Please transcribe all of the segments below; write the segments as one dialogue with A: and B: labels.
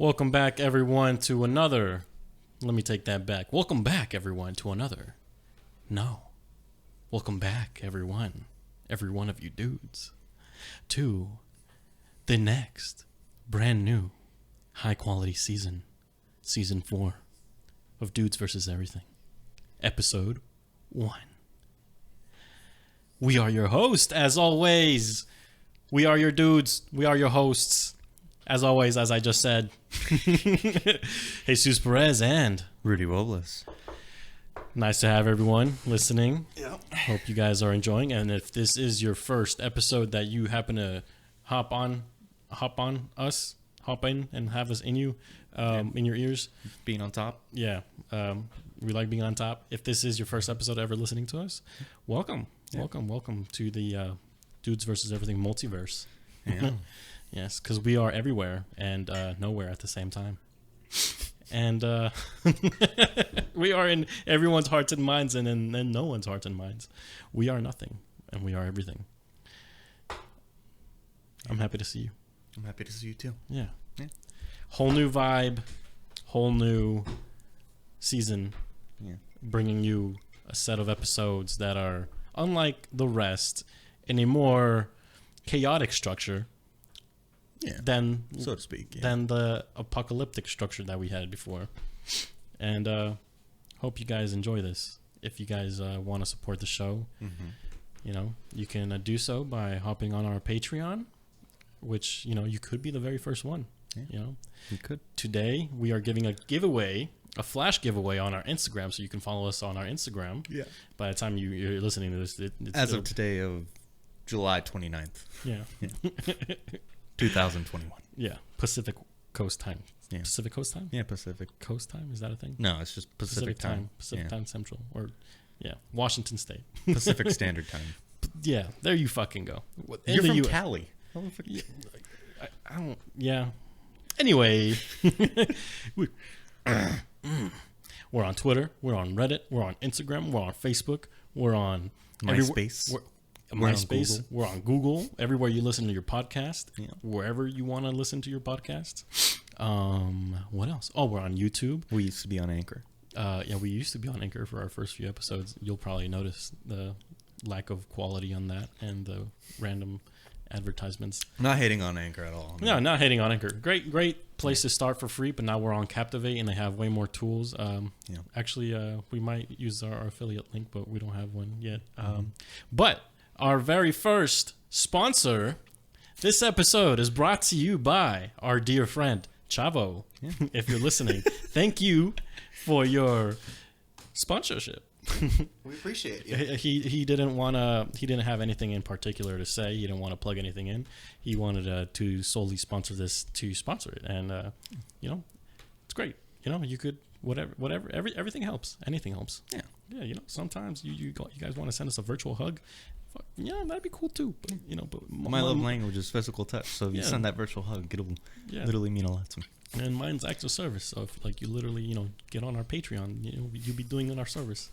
A: Welcome back, everyone, to another. Let me take that back. Welcome back, everyone, to another. No. Welcome back, everyone. Every one of you dudes. To the next brand new high quality season. Season 4 of Dudes vs. Everything. Episode 1. We are your host, as always. We are your dudes. We are your hosts. As always, as I just said, Jesus Perez and
B: Rudy Robles.
A: Nice to have everyone listening.
B: Yeah.
A: Hope you guys are enjoying. And if this is your first episode that you happen to hop in and have us in you, in your ears.
B: Being on top.
A: Yeah. We like being on top. If this is your first episode ever listening to us, welcome. Yeah. Welcome to the Dudes vs. Everything Multiverse.
B: Yeah.
A: Yes, because we are everywhere and nowhere at the same time. And we are in everyone's hearts and minds and in no one's hearts and minds. We are nothing and we are everything. I'm happy to see you.
B: I'm happy to see you too.
A: Yeah. Whole new vibe, whole new season.
B: Yeah.
A: Bringing you a set of episodes that are unlike the rest in a more chaotic structure.
B: Yeah,
A: than
B: so to speak. Yeah.
A: Than the apocalyptic structure that we had before. And hope you guys enjoy this. If you guys want to support the show, you know, you can do so by hopping on our Patreon, which, you know, you could be the very first one.
B: Yeah,
A: you know,
B: you could.
A: Today we are giving a giveaway, a flash giveaway on our Instagram, so you can follow us on our Instagram. Yeah. By the time you're listening to this,
B: as of today of July 29th.
A: Yeah.
B: 2021.
A: Yeah, Pacific Coast time.
B: Yeah.
A: Pacific Coast time?
B: Yeah, Pacific
A: Coast time? Is that a thing?
B: No, it's just Pacific time.
A: Pacific time Central. Or, yeah, Washington State.
B: Pacific Standard Time.
A: Yeah, there you fucking go.
B: You're from Cali.
A: Yeah, I don't, yeah. Anyway. We're on Twitter. We're on Reddit. We're on Instagram. We're on Facebook. We're on
B: MySpace.
A: MySpace. We're on Google. Everywhere you listen to your podcast. Yeah. Wherever you want to listen to your podcast. What else? Oh, we're on YouTube.
B: We used to be on Anchor.
A: Yeah, we used to be on Anchor for our first few episodes. You'll probably notice the lack of quality on that and the random advertisements.
B: Not hating on Anchor at all.
A: No, not hating on Anchor. Great place to start for free, but now we're on Captivate and they have way more tools. Actually, we might use our affiliate link, but we don't have one yet. But our very first sponsor, this episode is brought to you by our dear friend, Chavo. Yeah. If you're listening, thank you for your sponsorship.
B: We appreciate it.
A: He didn't have anything in particular to say. He didn't want to plug anything in. He wanted to solely sponsor this to sponsor it. And, you know, it's great. You know, you could, everything helps. Anything helps. Yeah. Yeah, you know, sometimes you guys want to send us a virtual hug. Yeah, that'd be cool too. But, you know, but
B: my love language is physical touch. So if you send that virtual hug, it'll literally mean a lot to me.
A: And mine's acts of service. So if, like, you literally, you know, get on our Patreon, you know, you'll be doing in our service.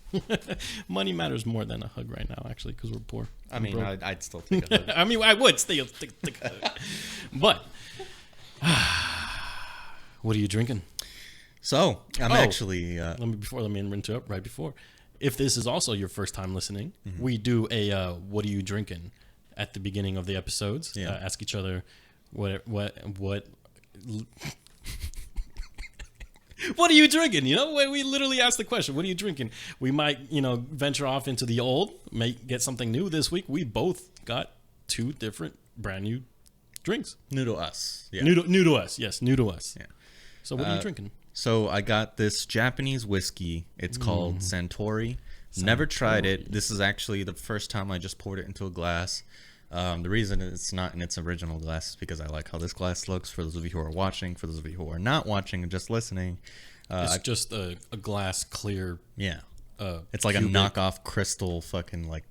A: Money matters more than a hug right now, actually, because we're poor.
B: I mean, I'd still take a hug.
A: I mean, I would still take a hug. But what are you drinking?
B: So I'm actually.
A: Let me interrupt right before. If this is also your first time listening, we do a "What are you drinking?" at the beginning of the episodes. Yeah. Ask each other what what are you drinking? You know, we literally ask the question, "What are you drinking?" We might, you know, venture off into the old, get something new this week. We both got 2 different brand new drinks.
B: New to us. Yeah.
A: New to us. Yes, new to us. Yeah. So what are you drinking?
B: So I got this Japanese whiskey. It's called Suntory. Never tried it. This is actually the first time I just poured it into a glass. The reason it's not in its original glass is because I like how this glass looks. For those of you who are watching, for those of you who are not watching and just listening.
A: It's just a glass clear.
B: Yeah. It's like cubic. A knockoff crystal fucking like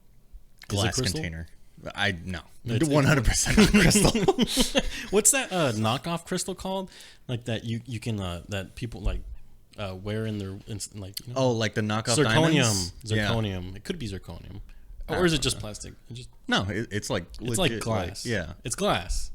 B: glass container. No. 100% not crystal.
A: What's that knockoff crystal called? Like that you can that people like wear in their like, you know?
B: Oh, like the knockoff
A: zirconium.
B: Diamonds?
A: Yeah. It could be zirconium. Or is it just plastic?
B: No, it's like
A: it's like glass.
B: Like, yeah.
A: It's glass.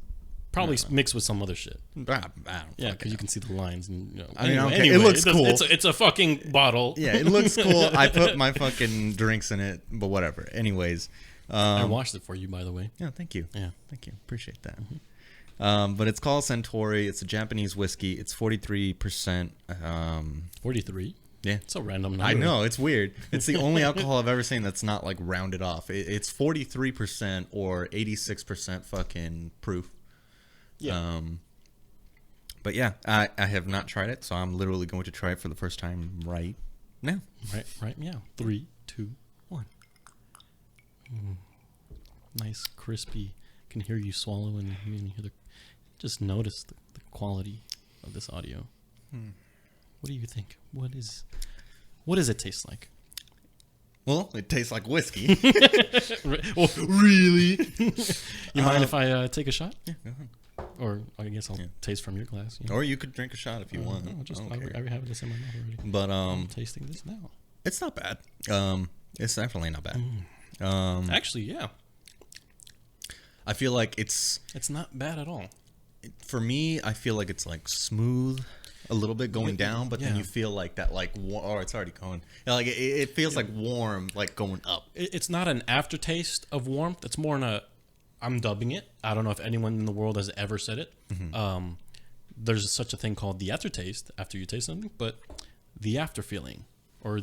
A: Probably mixed with some other shit.
B: I don't
A: Yeah, because you can see the lines. And,
B: I mean, okay. Anyway, it looks cool.
A: It's a fucking bottle.
B: Yeah, it looks cool. I put my fucking drinks in it, but whatever. Anyways.
A: I washed it for you, by the way.
B: Yeah, thank you.
A: Yeah.
B: Thank you. Appreciate that. But it's called Centauri. It's a Japanese whiskey. It's 43%.
A: 43? Yeah. It's a random number.
B: I know. It's weird. It's the only alcohol I've ever seen that's not like rounded off. It's 43% or 86% fucking proof. Yeah. But yeah, I have not tried it, so I'm literally going to try it for the first time right now.
A: Right now. 3, 2, 1. Nice, crispy. Can hear you swallow and you can hear just notice the quality of this audio. What do you think? What does it taste like?
B: Well, it tastes like whiskey.
A: Oh, really? You mind if I take a shot?
B: Yeah, go ahead.
A: Or I guess I'll taste from your glass.
B: You know? Or you could drink a shot if you want.
A: No, I have this in my mouth already.
B: But
A: I'm tasting this now.
B: It's not bad. It's definitely not bad.
A: Actually, yeah.
B: I feel like it's
A: not bad at all.
B: For me, I feel like it's like smooth a little bit going down, but then you feel like that it's already going. Like it feels like warm, like going up.
A: It's not an aftertaste of warmth. It's more I'm dubbing it. I don't know if anyone in the world has ever said it. There's such a thing called the aftertaste after you taste something, but the after feeling or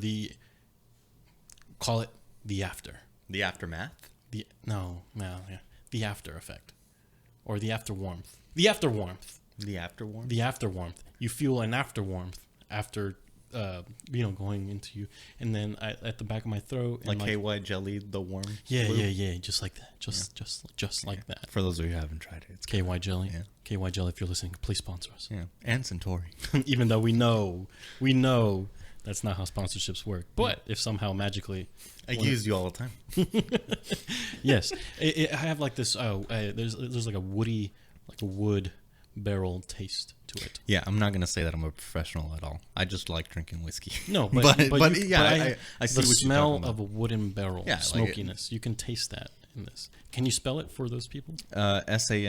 A: call it the after.
B: The aftermath?
A: The after effect or the after warmth. The after warmth.
B: The after warmth?
A: The after warmth. You feel an after warmth after going into you, and then at the back of my throat, and
B: like KY jelly, the warm.
A: Yeah, just like that, just like that.
B: For those of you who haven't tried it, it's
A: KY jelly. Yeah. KY jelly. If you're listening, please sponsor us.
B: Yeah, and Centauri.
A: Even though we know that's not how sponsorships work, but if somehow magically,
B: I use you all the time.
A: Yes, I have like this. There's like a wood barrel taste to it.
B: Yeah, I'm not gonna say that I'm a professional at all. I just like drinking whiskey.
A: No, but I see the smell of a wooden barrel, smokiness. You can taste that in this. Can you spell it for those people?
B: Santory,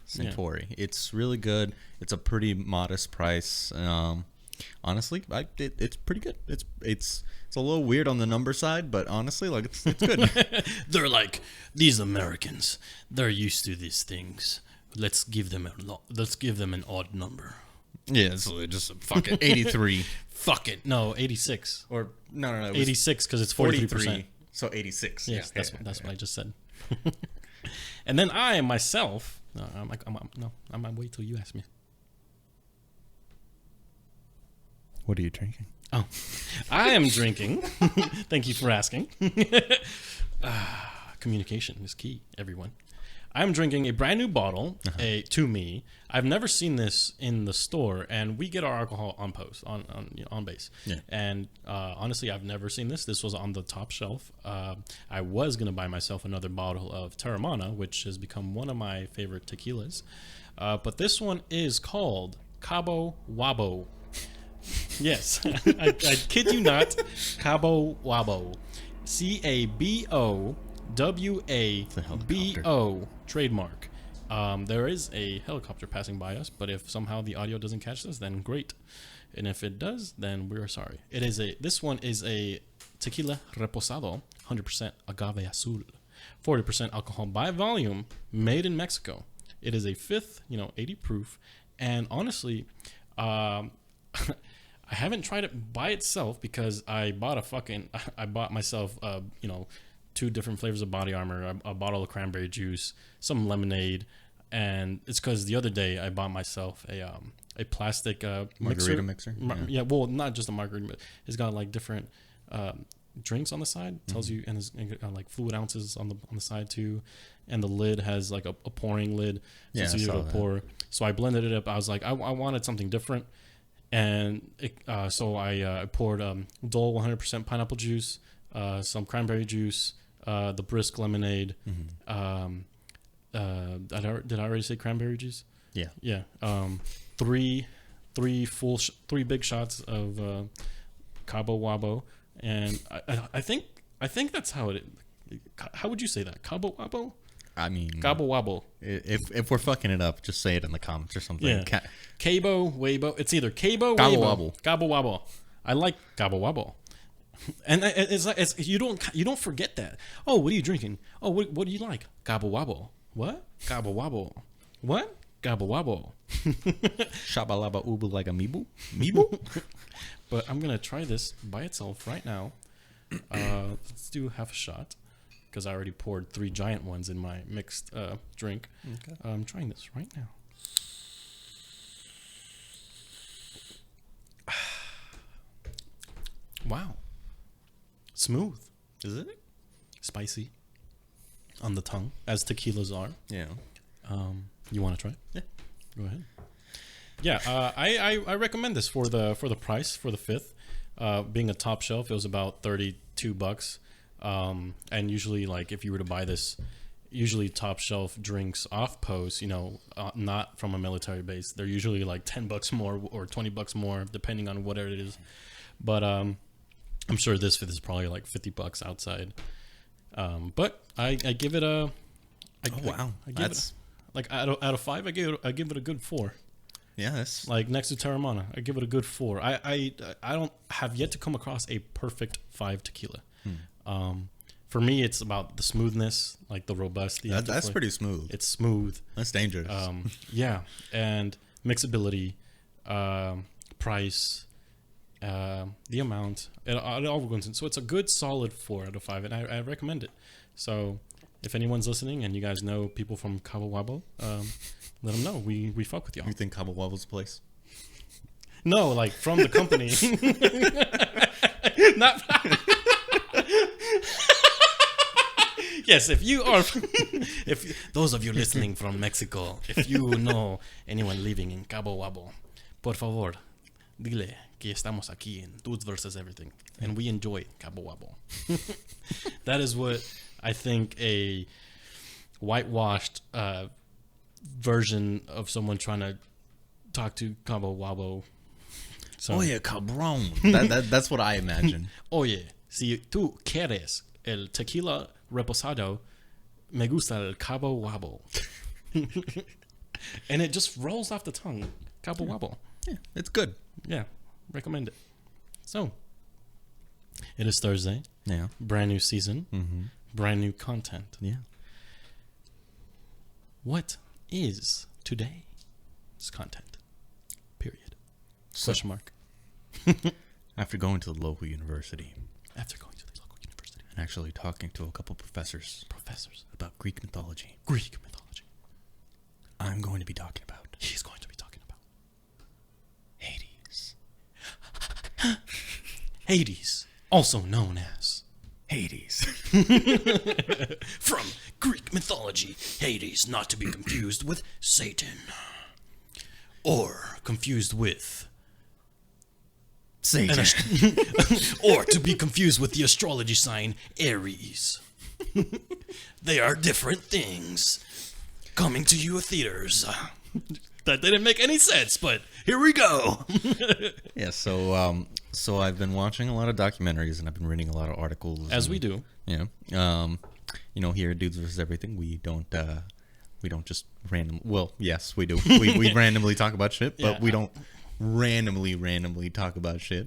B: Centauri. Yeah. It's really good. It's a pretty modest price. Honestly, it's pretty good. It's a little weird on the number side, but honestly, like it's good.
A: They're like, these Americans. They're used to these things. Let's give them an odd number.
B: Yeah, so just fuck it. 83.
A: Fuck it. No, 86.
B: Or no.
A: 86 because it's 43%.
B: So 86.
A: Yes, that's what I just said. And then I myself, I'm gonna wait till you ask me.
B: What are you drinking?
A: Oh, I am drinking. Thank you for asking. Communication is key, everyone. I'm drinking a brand new bottle, to me. I've never seen this in the store, and we get our alcohol on post, on base. Yeah. And honestly, I've never seen this. This was on the top shelf. I was going to buy myself another bottle of Terramana, which has become one of my favorite tequilas. But this one is called Cabo Wabo. Yes, I kid you not. Cabo Wabo. CABOWABO trademark. There is a helicopter passing by us, but if somehow the audio doesn't catch this, then great. And if it does, then we're sorry. This one is a tequila reposado, 100% agave azul, 40% alcohol by volume, made in Mexico. It is a fifth, 80 proof, and honestly, I haven't tried it by itself because I bought myself, 2 different flavors of body armor, a bottle of cranberry juice, some lemonade, and it's because the other day I bought myself a plastic
B: margarita mixer.
A: Yeah, well, not just a margarita, but it's got like different drinks on the side. Tells you, and it's got like fluid ounces on the side too, and the lid has like a pouring lid. So it's easy to pour. So I blended it up. I was like, I wanted something different. And so I poured Dole 100% pineapple juice, some cranberry juice, the brisk lemonade. Did I already say cranberry juice?
B: Yeah.
A: Yeah. Three big shots of Cabo Wabo, and I think that's how it. How would you say that? Cabo Wabo?
B: I mean,
A: Gobble wobble.
B: If we're fucking it up, just say it in the comments or something.
A: Yeah. Cabo, Weibo. It's either Cabo,
B: Gobble
A: Weibo.
B: wobble.
A: Gobble wobble. I like gobble wobble. And it's like you don't forget that. Oh, what are you drinking? Oh, what do you like? Gobble wobble. What? Gobble wobble. What? Gobble wobble.
B: Shabalaba ubu like a meeble. Meeble.
A: But I'm gonna try this by itself right now. Let's do half a shot because I already poured 3 giant ones in my mixed drink. Okay. I'm trying this right now. Wow. Smooth.
B: Is it?
A: Spicy on the tongue, as tequilas are.
B: Yeah.
A: You want to try?
B: Yeah.
A: Go ahead. Yeah, I recommend this for the price for the 5th. Being a top shelf, it was about $32. And usually, like, if you were to buy this, usually top shelf drinks off post, not from a military base, they're usually like $10 more or $20 more, depending on whatever it is. But I'm sure this is probably like $50 outside. But I give it a.
B: Wow,
A: that's like out of 5, I give it a good 4.
B: Yeah, that's
A: like next to Terramana, I give it a good 4. I don't have yet to come across a perfect 5 tequila. For me, it's about the smoothness, like the robust.
B: That's pretty smooth.
A: It's smooth.
B: That's dangerous.
A: Yeah, and mixability, price, the amount, it all goes in. So it's a good solid 4 out of 5, and I recommend it. So if anyone's listening and you guys know people from Cabo Wabo, let them know. We fuck with y'all.
B: You think Cabo Wabo's a place?
A: No, like from the company. Not. Yes, if you are, if those of you listening from Mexico, if you know anyone living in Cabo Wabo, por favor, dile que estamos aquí en Dudes versus Everything, and we enjoy Cabo Wabo. That is what I think a whitewashed version of someone trying to talk to Cabo Wabo. So,
B: Oye, cabrón. That's what I imagine.
A: Oye, si tú quieres el tequila reposado, me gusta el Cabo Wabo. And it just rolls off the tongue. Cabo Wabo.
B: Yeah, it's good.
A: Yeah, recommend it. So, it is Thursday.
B: Yeah.
A: Brand new season.
B: Mm-hmm.
A: Brand new content.
B: Yeah.
A: What is today's content? Period.
B: So,
A: Question mark.
B: After going to the local university.
A: After going to the local university.
B: And actually talking to a couple professors. About Greek mythology. I'm going to be talking about.
A: He's going to be talking about.
B: Hades.
A: Hades, also known as
B: Hades.
A: from Greek mythology, Hades, not to be confused with Satan, or confused with
B: Satan,
A: or to be confused with the astrology sign Aries. They are different things. Coming to you at theaters. That didn't make any sense, but here we go.
B: Yeah, so I've been watching a lot of documentaries and I've been reading a lot of articles.
A: As we do.
B: Yeah. Here at Dudes vs. Everything, we don't just random. Well, yes, we do. We randomly talk about shit, but we don't randomly talk about shit.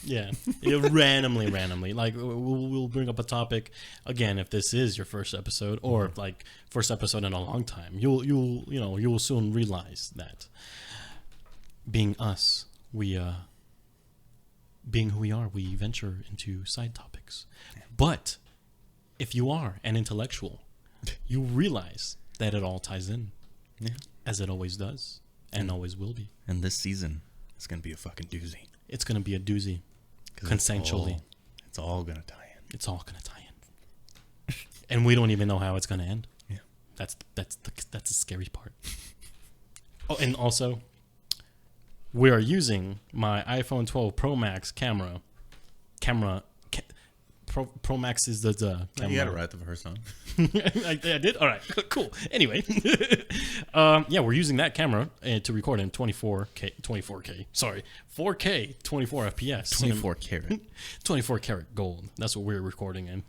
A: Yeah, randomly. Like we'll bring up a topic again if this is your first episode or like first episode in a long time. You'll soon realize that being us, being who we are, we venture into side topics. But if you are an intellectual, you realize that it all ties in, as it always does and always will be.
B: And this season, it's gonna be a fucking doozy.
A: It's gonna be a doozy, consensually.
B: It's all gonna tie in.
A: It's all gonna tie in, and we don't even know how it's gonna end.
B: Yeah,
A: that's the scary part. Oh, and also, we are using my iPhone 12 Pro Max camera. Pro Max is the camera.
B: You got it right the first time.
A: I did? All right, cool. Anyway, we're using that camera to record in 4K, 24 FPS.
B: 24 karat.
A: 24 karat gold. That's what we're recording in,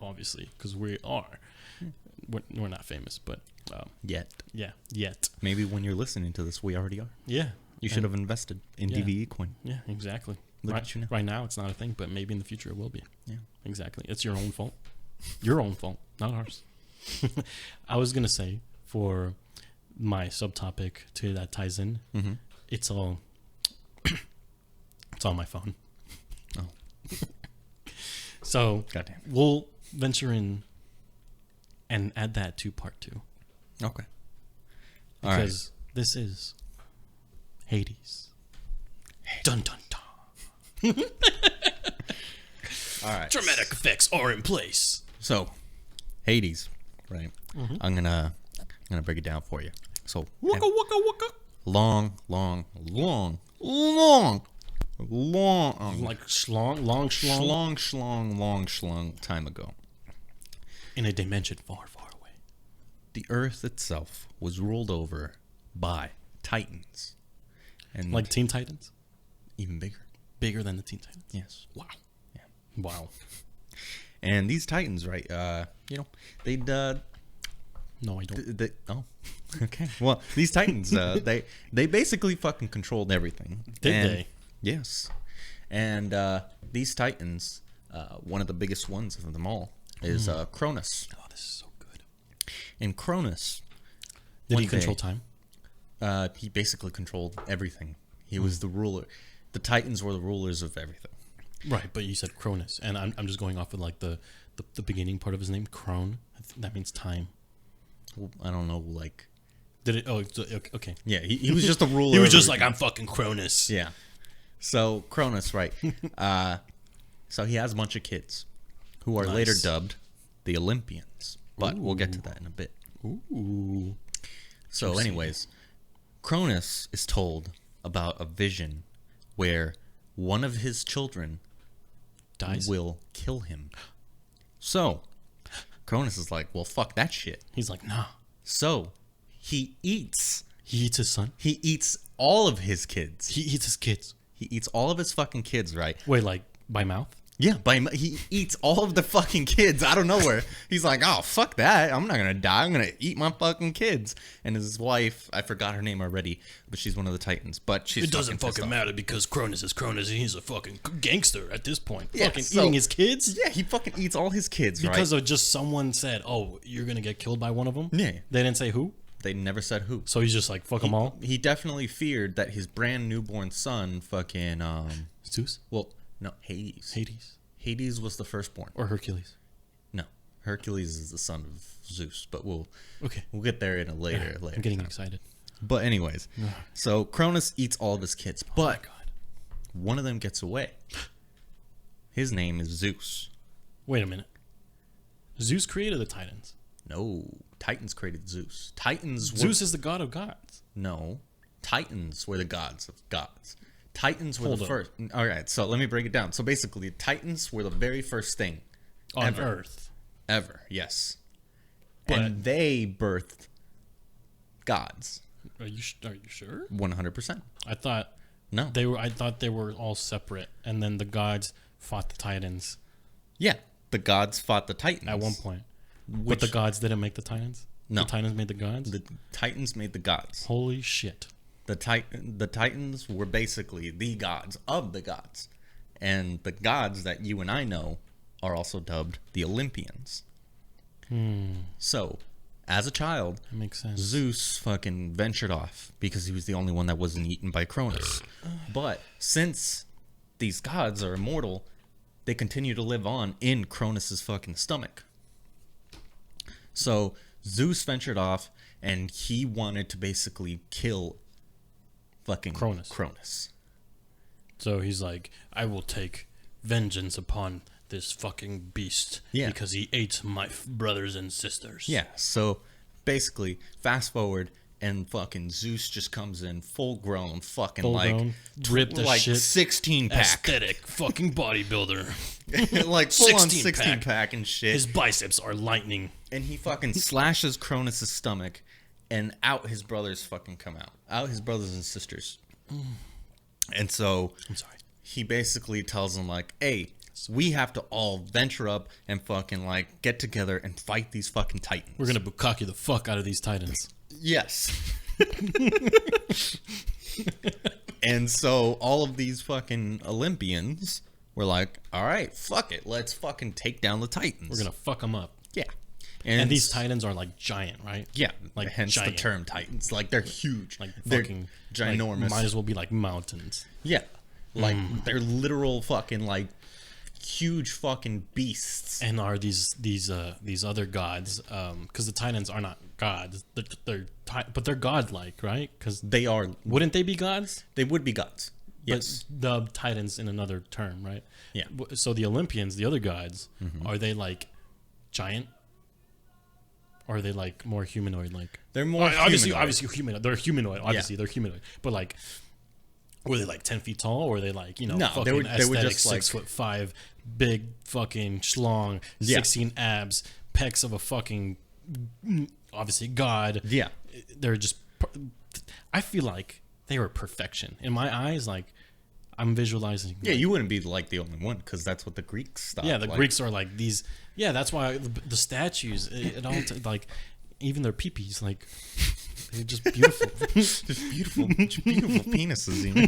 A: obviously, because we are we're not famous, but
B: Yet.
A: yeah, yet.
B: Maybe when you're listening to this, we already are.
A: Yeah.
B: You should have invested in DvE coin.
A: Yeah, exactly.
B: Look at you now.
A: Right now, it's not a thing, but maybe in the future it will be.
B: Yeah.
A: Exactly. It's your own fault. Your own fault, not ours. I was going to say, for my subtopic to that ties in, it's all it's on my phone.
B: Oh.
A: So
B: Goddamn.
A: we'll venture in and add that to part 2.
B: Okay.
A: Because this is Hades. Dun dun dun.
B: All right.
A: Dramatic effects are in place.
B: So, Hades, right? I'm gonna break it down for you. So,
A: Waka waka waka.
B: long,
A: Like
B: long time ago,
A: in a dimension far, far away.
B: the Earth itself was ruled over by Titans, and
A: Like Teen Titans?
B: even bigger.
A: Bigger than the Teen Titans?
B: Yes.
A: Wow.
B: Yeah.
A: Wow.
B: And these Titans, right? They'd
A: No, I don't.
B: oh, okay. Well, these Titans, they basically fucking controlled everything.
A: Did they?
B: Yes. And these Titans, one of the biggest ones of them all is Cronus.
A: Oh, this is so good.
B: And Cronus,
A: Did he control time?
B: he basically controlled everything. He was the ruler. The Titans were the rulers of everything.
A: Right, but you said Cronus, and I'm just going off of like the beginning part of his name, Crone. That means time.
B: Well, I don't know, like...
A: Did it? Oh, okay.
B: Yeah, he was just a ruler.
A: He was just like, I'm fucking Cronus.
B: Yeah. So, Cronus, right. So he has a bunch of kids who are later dubbed the Olympians. But we'll get to that in a bit.
A: Ooh.
B: So anyways, Cronus is told about a vision where one of his children
A: Dies?
B: will kill him. So, Cronus is like, well, fuck that shit.
A: He's like, nah.
B: So, he eats
A: his son?
B: He eats all of his kids.
A: He eats his kids.
B: He eats all of his fucking kids, right?
A: Wait, like by mouth?
B: Yeah, he eats all of the fucking kids out of nowhere. He's like, oh, fuck that. I'm not going to die. I'm going to eat my fucking kids. And his wife, I forgot her name already, but she's one of the Titans. But she's
A: It doesn't fucking matter because Cronus is Cronus and he's a fucking gangster at this point.
B: Yeah,
A: fucking eating his kids?
B: Yeah, he fucking eats all his kids,
A: because of just someone said, oh, you're going to get killed by one of them?
B: Yeah.
A: They didn't say who?
B: They never said who.
A: So he's just like, fuck them all?
B: He definitely feared that his brand newborn son fucking...
A: Zeus?
B: Well, no, Hades. Hades was the firstborn.
A: Or Hercules?
B: No, Hercules is the son of Zeus, but we'll get there in a later.
A: I'm getting excited.
B: But anyways, so Cronus eats all of his kids, but
A: God.
B: one of them gets away. His name is Zeus.
A: Wait a minute. Zeus created the Titans.
B: No, Titans created Zeus.
A: Zeus is the god of gods.
B: No, Titans were the gods of gods. Titans were the first. All right, so let me break it down. So basically, Titans were the very first thing
A: on Earth.
B: Ever, yes.
A: But
B: and they birthed gods.
A: Are you sure?
B: 100%.
A: I thought
B: no.
A: I thought they were all separate, and then the gods fought the Titans.
B: Yeah, the gods fought the Titans
A: at one point. But the gods didn't make the Titans.
B: No,
A: the Titans made the gods.
B: The Titans made the gods.
A: Holy shit!
B: The Titans were basically the gods of the gods. And the gods that you and I know are also dubbed the Olympians. So, as a child,
A: that makes sense.
B: Zeus fucking ventured off because he was the only one that wasn't eaten by Cronus. But since these gods are immortal, they continue to live on in Cronus's fucking stomach. So, Zeus ventured off and he wanted to basically kill fucking Cronus.
A: So he's like, I will take vengeance upon this fucking beast because he ate my brothers and sisters.
B: Yeah, so basically, fast forward and fucking Zeus just comes in full grown, fucking
A: ripped
B: like
A: shit,
B: 16 pack,
A: aesthetic fucking bodybuilder,
B: like full on 16 pack and shit.
A: His biceps are lightning,
B: and he fucking slashes Cronus's stomach. And out his brothers fucking come out. Out his brothers and sisters. And so
A: I'm sorry.
B: He basically tells them like, hey, we have to all venture up and fucking like get together and fight these fucking titans.
A: We're gonna bukkake the fuck out of these titans.
B: Yes. And so all of these fucking Olympians were like, all right, fuck it. Let's fucking take down the titans.
A: We're gonna fuck them up.
B: Yeah.
A: And these titans are like giant, right?
B: Yeah.
A: Like
B: hence
A: giant.
B: the term titans. Like they're huge.
A: Like
B: they're
A: fucking
B: ginormous.
A: Like, might as well be like mountains.
B: Yeah. Like they're literal fucking like huge fucking beasts.
A: And are these other gods? Because the titans are not gods. But they're godlike, right? Because
B: They are.
A: wouldn't they be gods?
B: They would be gods. Yes.
A: But the titans in another term, right?
B: Yeah.
A: So the Olympians, the other gods, are they like giant? Or are they like more humanoid? Like
B: They're more
A: obviously humanoid. They're humanoid. Obviously, they're humanoid. But like, were they like 10 feet tall? Or were they like
B: No,
A: fucking
B: they were
A: aesthetic,
B: just like
A: 6'5", big fucking schlong, 16 abs, pecs of a fucking obviously god.
B: Yeah.
A: They're just. I feel like they were perfection in my eyes. Like I'm visualizing.
B: Yeah, you wouldn't be like the only one because that's what the Greeks thought.
A: Yeah, the Greeks are like these. Yeah, that's why the statues. It all like even their peepees like they're just beautiful.
B: Just beautiful penises, you know.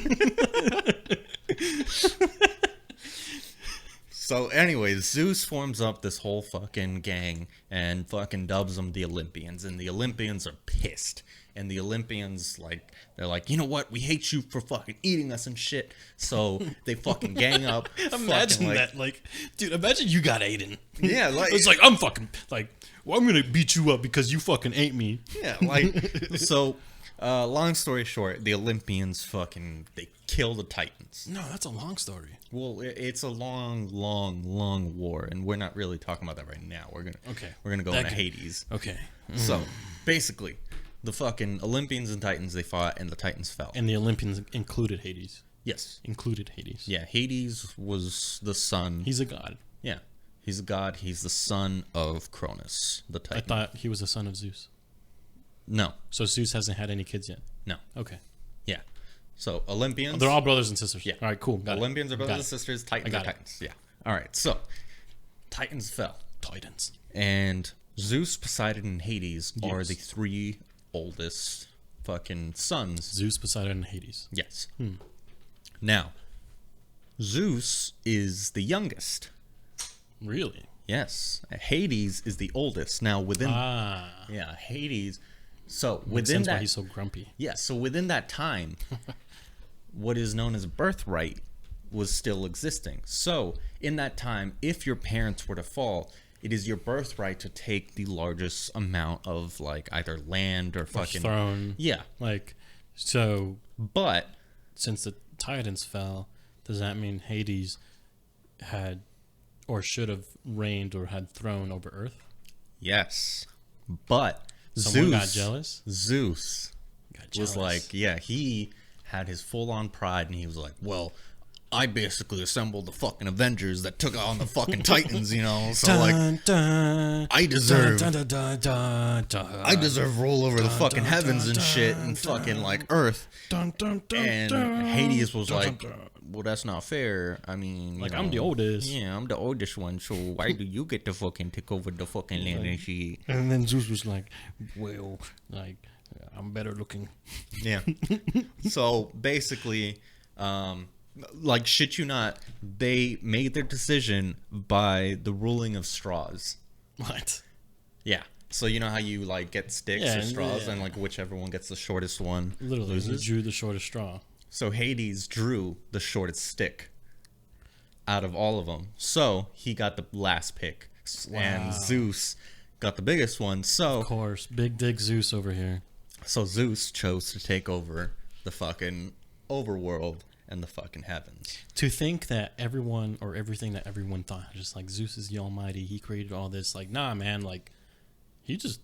B: So, anyways, Zeus forms up this whole fucking gang and fucking dubs them the Olympians, and the Olympians are pissed. And the Olympians, like, they're like, you know what? We hate you for fucking eating us and shit. So they fucking gang up.
A: Imagine that, like, dude. Imagine you got Aiden.
B: Yeah, like
A: it's like I'm fucking like, well, I'm gonna beat you up because you fucking ate me.
B: Yeah, like so. Long story short, the Olympians they kill the Titans.
A: No, that's a long story.
B: Well, it's a long war, and we're not really talking about that right now. We're gonna go into Hades.
A: Okay.
B: So basically, the fucking Olympians and Titans, they fought, and the Titans fell.
A: And the Olympians included Hades.
B: Yes.
A: Included Hades.
B: Yeah, Hades was the son.
A: He's a god.
B: Yeah, he's a god. He's the son of Cronus, the Titan.
A: I thought he was the son of Zeus.
B: No.
A: So Zeus hasn't had any kids yet?
B: No.
A: Okay.
B: Yeah. So Olympians.
A: They're all brothers and sisters.
B: Yeah.
A: All right, cool. Got
B: Olympians
A: it.
B: are brothers and sisters. Titans are Titans. Yeah. All right. So Titans fell.
A: Titans.
B: And Zeus, Poseidon, and Hades are the three oldest fucking sons.
A: Zeus, Poseidon, and Hades.
B: Yes. Now, Zeus is the youngest.
A: Really?
B: Yes. Hades is the oldest. Now within yeah, Hades. So within that,
A: why he's so grumpy.
B: Yeah. So within that time, what is known as birthright was still existing. So in that time, if your parents were to fall, it is your birthright to take the largest amount of like either land or fucking
A: throne.
B: Yeah.
A: Like so.
B: But
A: since the Titans fell, does that mean Hades had or should have reigned or had throne over Earth?
B: Yes. But
A: Someone
B: Zeus
A: got jealous?
B: Zeus
A: got jealous.
B: was like, yeah, he had his full-on pride, and he was like, well, I basically assembled the fucking Avengers that took on the fucking Titans, you know? So, I deserve I deserve roll over the fucking heavens and shit and fucking, like, Earth. And Hades was like, well, that's not fair. I mean,
A: like, I'm the oldest.
B: Yeah, I'm the oldest one, so why do you get to fucking take over the fucking land and shit?
A: And then Zeus was like, well, like, I'm better looking.
B: Yeah. So, basically, like, shit you not, they made their decision by the ruling of straws.
A: What?
B: Yeah. So, you know how you, like, get sticks or straws, and, like, whichever one gets the shortest one loses?
A: He drew the shortest straw.
B: So Hades drew the shortest stick out of all of them. So he got the last pick. Wow. And Zeus got the biggest one. So,
A: of course, big dick Zeus over here.
B: So Zeus chose to take over the fucking overworld and the fucking heavens.
A: To think that everyone or everything that everyone thought, just like Zeus is the Almighty, he created all this. Like, nah, man, like he just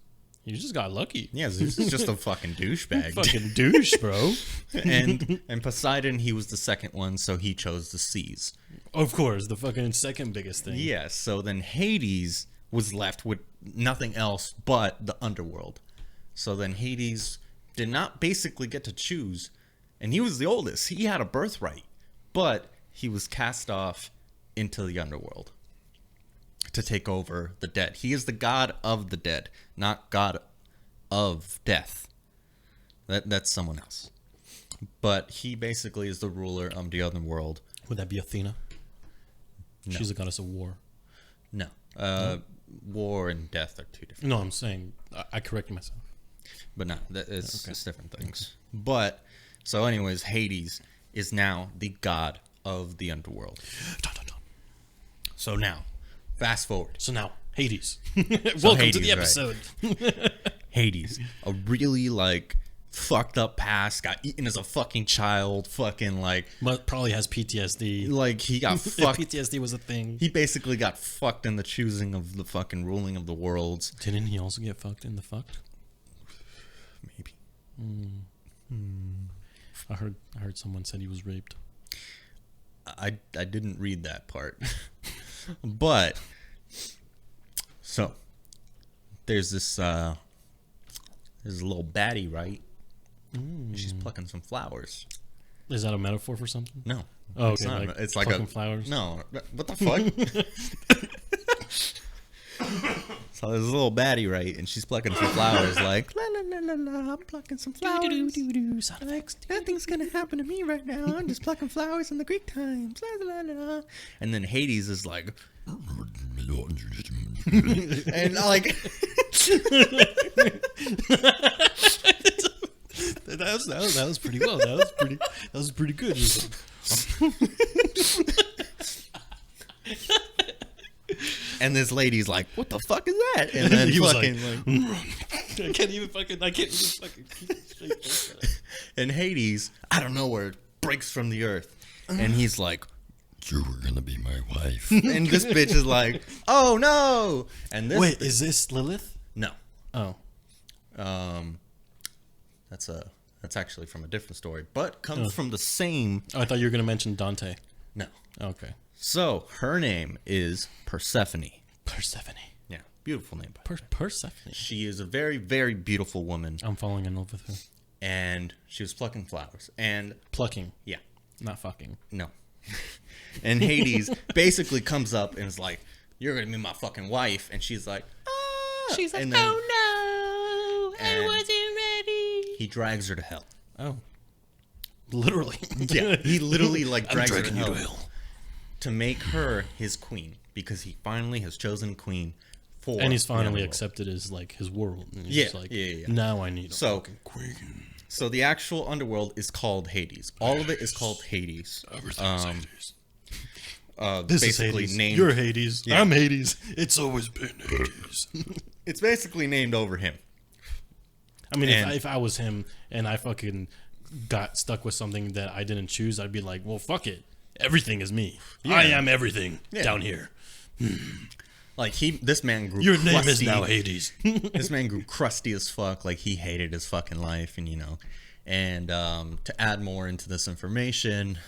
A: got lucky.
B: Yeah, Zeus is just a fucking douchebag.
A: Fucking douche, bro.
B: and Poseidon, he was the second one, so he chose the seas.
A: Of course, the fucking second biggest thing.
B: Yeah, so then Hades was left with nothing else but the underworld. So then Hades did not basically get to choose, and he was the oldest. He had a birthright, but he was cast off into the underworld to take over the dead. He is the god of the dead, not god of death. That's someone else. But he basically is the ruler of the underworld.
A: Would that be Athena?
B: No.
A: She's a goddess of war.
B: No. War and death are two different.
A: No, I'm saying I corrected myself.
B: But no, it's different things. But so, anyways, Hades is now the god of the underworld.
A: Dun, dun, dun.
B: So now, fast forward.
A: So now, Hades. Welcome
B: Hades,
A: to the episode.
B: Right. Hades, a really like fucked up past, got eaten as a fucking child, fucking like.
A: But probably has PTSD.
B: Like he got fucked.
A: If PTSD was a thing.
B: He basically got fucked in the choosing of the fucking ruling of the worlds.
A: Didn't he also get fucked in the fucked?
B: Maybe.
A: I heard someone said he was raped.
B: I didn't read that part. But so there's this little baddie, right? She's plucking some flowers.
A: Is that a metaphor for something?
B: No.
A: Oh,
B: it's
A: okay.
B: not. It's like
A: plucking flowers.
B: No. What the fuck? So there's a little baddie, right? And she's plucking some flowers, like la la la la la. I'm plucking some flowers.
A: Sound effects.
B: Nothing's gonna happen to me right now. I'm just plucking flowers in the Greek times. La, la, la, la. And then Hades is like, and like,
A: that was pretty well. That was pretty good.
B: and this lady's like, what the fuck is that? And then
A: he was
B: fucking
A: like, I can't even fucking keep it straight like that.
B: And Hades, out of nowhere, breaks from the earth, and he's like,
C: you were gonna be my wife.
B: and this bitch is like, oh no! And this
A: Wait, is this Lilith?
B: no,
A: Oh,
B: that's actually from a different story, but comes from the same.
A: I thought you were gonna mention Dante.
B: No,
A: Okay,
B: so her name is Persephone.
A: Persephone.
B: Yeah, beautiful name.
A: Persephone.
B: She is a very, very beautiful woman,
A: I'm falling in love with her.
B: and she was plucking flowers. And
A: Plucking,
B: yeah,
A: not fucking.
B: no. And Hades basically comes up and is like, "You're gonna be my fucking wife," and she's like, "Ah!"
A: She's like,
B: and then
A: "Oh no, I
B: and-
A: wasn't ready."
B: he drags her to hell.
A: Oh, literally.
B: Yeah, he literally like drags her to
C: dragging you
B: hell,
C: to hell.
B: to make her his queen, because he finally has chosen queen for.
A: And he's
B: the
A: finally
B: underworld.
A: accepted as like his world. And he's
B: Yeah,
A: just like,
B: yeah.
A: now I need a
B: So,
A: fucking queen.
B: so the actual underworld is called Hades. All of it is called Hades.
C: Everything's Hades.
A: This
B: Basically
A: is Hades.
B: named.
A: You're Hades.
B: Yeah.
A: I'm Hades. It's always been Hades.
B: It's basically named over him.
A: I mean,
B: And-
A: if I was him and I fucking got stuck with something that I didn't choose, I'd be like, well, fuck it. Everything is me. I am everything down here.
B: Like this man grew.
A: Your name is
B: crusty.
A: now Hades.
B: This man grew crusty as fuck. Like he hated his fucking life, and and to add more into this information,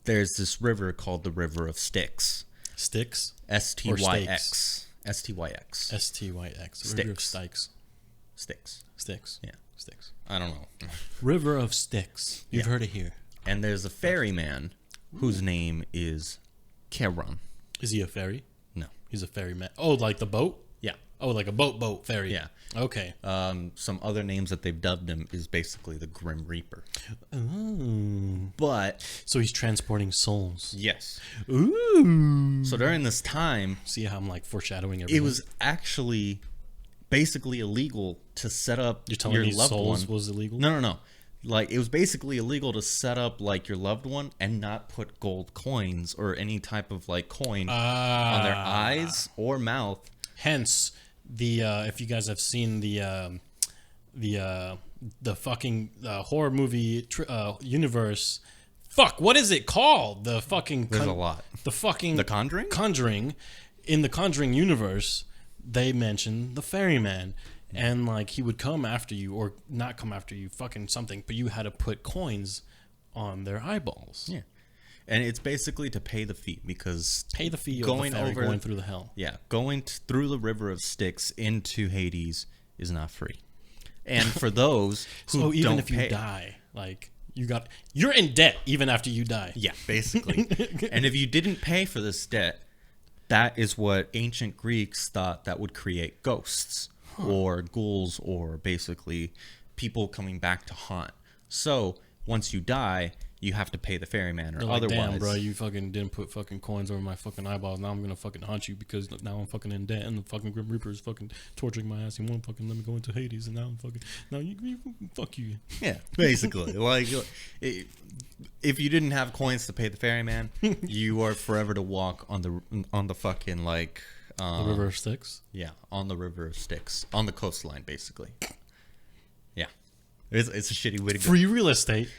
B: there's this river called the River of Styx.
A: Styx?
B: Styx. Styx.
A: S-T-Y-X. River of Styx.
B: Styx.
A: Styx.
B: Yeah.
A: Styx.
B: I don't know.
A: River of Styx. You've
B: Yeah.
A: heard it here.
B: And there's a ferryman whose name is Charon.
A: Is he a ferry?
B: No.
A: He's a ferryman. Oh, like the boat?
B: Yeah.
A: Oh, like a boat ferry.
B: Yeah.
A: Okay.
B: Some other names that they've dubbed him is basically the Grim Reaper.
A: Oh.
B: But
A: So he's transporting souls.
B: yes.
A: Ooh.
B: So during this time,
A: See how I'm like foreshadowing everything?
B: it was actually basically illegal to set up
A: You're telling
B: your
A: me
B: loved
A: souls
B: one.
A: was illegal?
B: No. Like it was basically illegal to set up like your loved one and not put gold coins or any type of like coin on their eyes or mouth.
A: Hence, the if you guys have seen the fucking horror movie universe, fuck, what is it called? The fucking
B: There's a lot.
A: The fucking
B: The Conjuring?
A: Conjuring, in the Conjuring universe, they mention the ferryman. And like he would come after you or not come after you, fucking something, but you had to put coins on their eyeballs.
B: Yeah. And it's basically to pay the fee because
A: Pay the fee
B: Going
A: of the ferry
B: over-
A: going through the hell.
B: yeah, going through the River of Styx into Hades is not free. And for those who
A: So even
B: don't
A: if you
B: pay,
A: die, like you're in debt even after you die.
B: Yeah, basically. And if you didn't pay for this debt, that is what ancient Greeks thought that would create ghosts or ghouls or basically people coming back to haunt. So once you die, you have to pay the ferryman, or
A: They're like,
B: otherwise,
A: damn, bro, you fucking didn't put fucking coins over my fucking eyeballs. Now I'm gonna fucking haunt you because now I'm fucking in debt, and the fucking Grim Reaper is fucking torturing my ass. He won't fucking let me go into Hades, and now I'm fucking you fuck you.
B: Yeah, basically. Like, if you didn't have coins to pay the ferryman, you are forever to walk on the fucking like
A: The River of Styx.
B: Yeah, on the River of Styx, on the coastline, basically. Yeah, it's a shitty way to go.
A: Free real estate.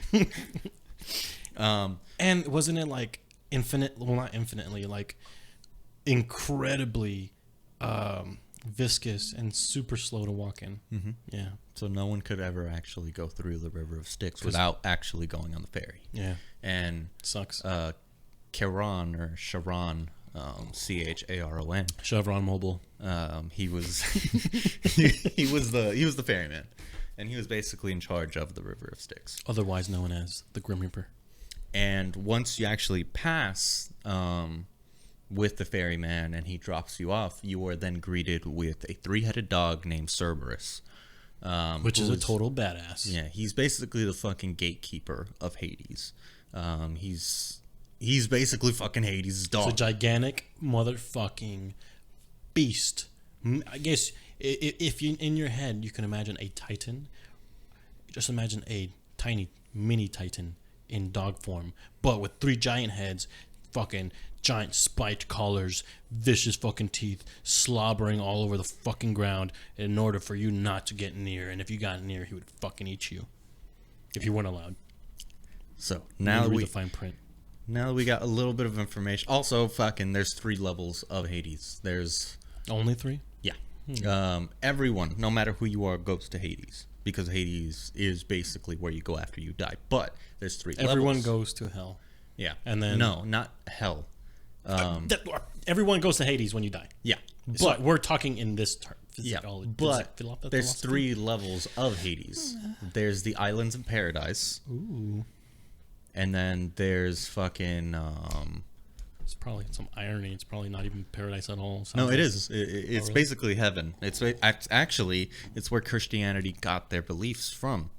A: And wasn't it like not infinitely, like incredibly viscous and super slow to walk in?
B: Mm-hmm.
A: Yeah.
B: So no one could ever actually go through the River of Styx without actually going on the ferry.
A: Yeah.
B: And
A: Sucks.
B: Charon or Charon, Charon.
A: Chevron Mobile.
B: He was he was the ferryman, and he was basically in charge of the River of Styx,
A: Otherwise known as the Grim Reaper.
B: And once you actually pass with the ferryman and he drops you off, you are then greeted with a 3-headed dog named Cerberus.
A: Which is a total badass.
B: Yeah, he's basically the fucking gatekeeper of Hades. He's basically fucking Hades' dog.
A: It's a gigantic motherfucking beast. I guess if you in your head you can imagine a titan, just imagine a tiny mini titan in dog form, but with 3 giant heads, fucking giant spiked collars, vicious fucking teeth, slobbering all over the fucking ground in order for you not to get near. And if you got near, he would fucking eat you if you weren't allowed.
B: So now that
A: read the fine print.
B: Now that we got a little bit of information. Also, fucking, there's 3 levels of Hades. There's
A: only 3.
B: Yeah. Everyone, no matter who you are, goes to Hades, because Hades is basically where you go after you die. But there's 3 levels.
A: Everyone goes to hell.
B: Yeah.
A: And then
B: no, not hell.
A: Everyone goes to Hades when you die.
B: Yeah.
A: But we're talking in this term.
B: Yeah, but there's 3 levels of Hades. There's the Islands of Paradise.
A: Ooh.
B: And then there's fucking...
A: it's probably some irony. It's probably not even paradise at all.
B: No, it is. It's basically heaven. It's actually, it's where Christianity got their beliefs from.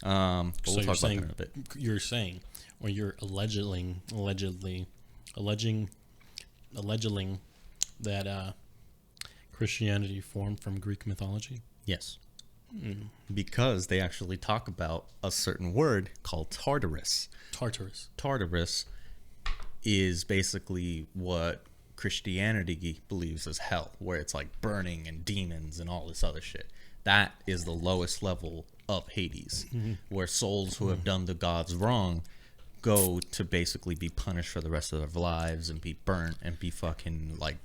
B: But
A: so
B: we'll talk about that in a bit.
A: You're saying, or you're alleging that Christianity formed from Greek mythology?
B: Yes. Because they actually talk about a certain word called Tartarus. Tartarus is basically what Christianity believes is hell, where it's like burning and demons and all this other shit. That is the lowest level of Hades, where souls who have done the gods wrong go to basically be punished for the rest of their lives and be burnt and be fucking like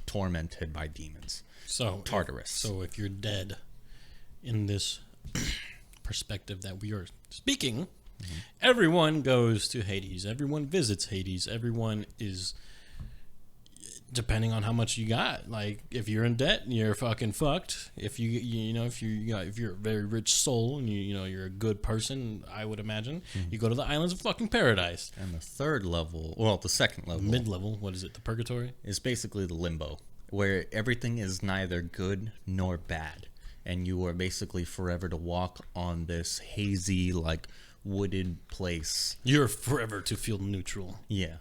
B: tormented by demons.
A: So
B: Tartarus.
A: So if you're dead in this perspective that we are speaking, everyone goes to Hades. Everyone visits Hades. Everyone is, depending on how much you got. Like, if you're in debt, you're fucking fucked. If if you're a very rich soul and you're a good person, I would imagine, you go to the Islands of fucking Paradise.
B: And the second level,
A: mid-level, what is it? The Purgatory
B: is basically the limbo, where everything is neither good nor bad, and you are basically forever to walk on this hazy, like, wooded place.
A: You're forever to feel neutral.
B: Yeah.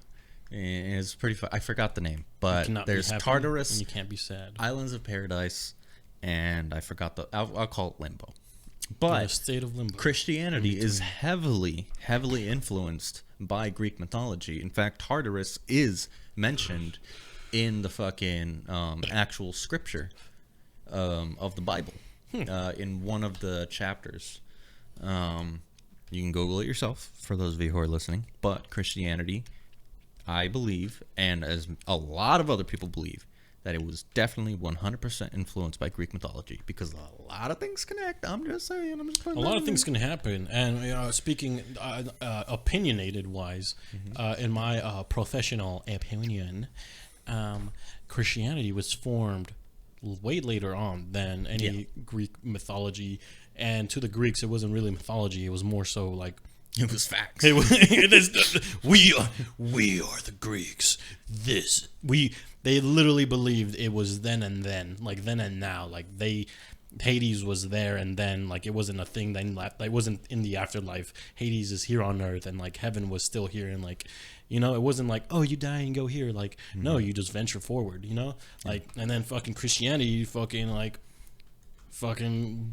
B: And it's pretty I forgot the name, but there's Tartarus,
A: and you can't be sad.
B: Islands of Paradise, and I forgot I'll call it Limbo. But
A: the state of limbo.
B: Christianity is heavily influenced by Greek mythology. In fact, Tartarus is mentioned in the fucking actual scripture of the Bible, in one of the chapters. You can Google it yourself for those of you who are listening. But Christianity, I believe, and as a lot of other people believe, that it was definitely 100% influenced by Greek mythology, because a lot of things connect. I'm just saying.
A: A lot of things can happen. And speaking opinionated wise, in my professional opinion, Christianity was formed way later on than any Greek mythology. And to the Greeks, it wasn't really mythology. It was more so like
B: It was facts.
A: We are the Greeks. They literally believed it was then and then, like then and now. Like Hades was there and then, like it wasn't a thing then left. Like, it wasn't in the afterlife. Hades is here on earth, and like heaven was still here, and like, you know, it wasn't like, oh, you die and go here. Like, no, you just venture forward, you know? Like, and then fucking Christianity, fucking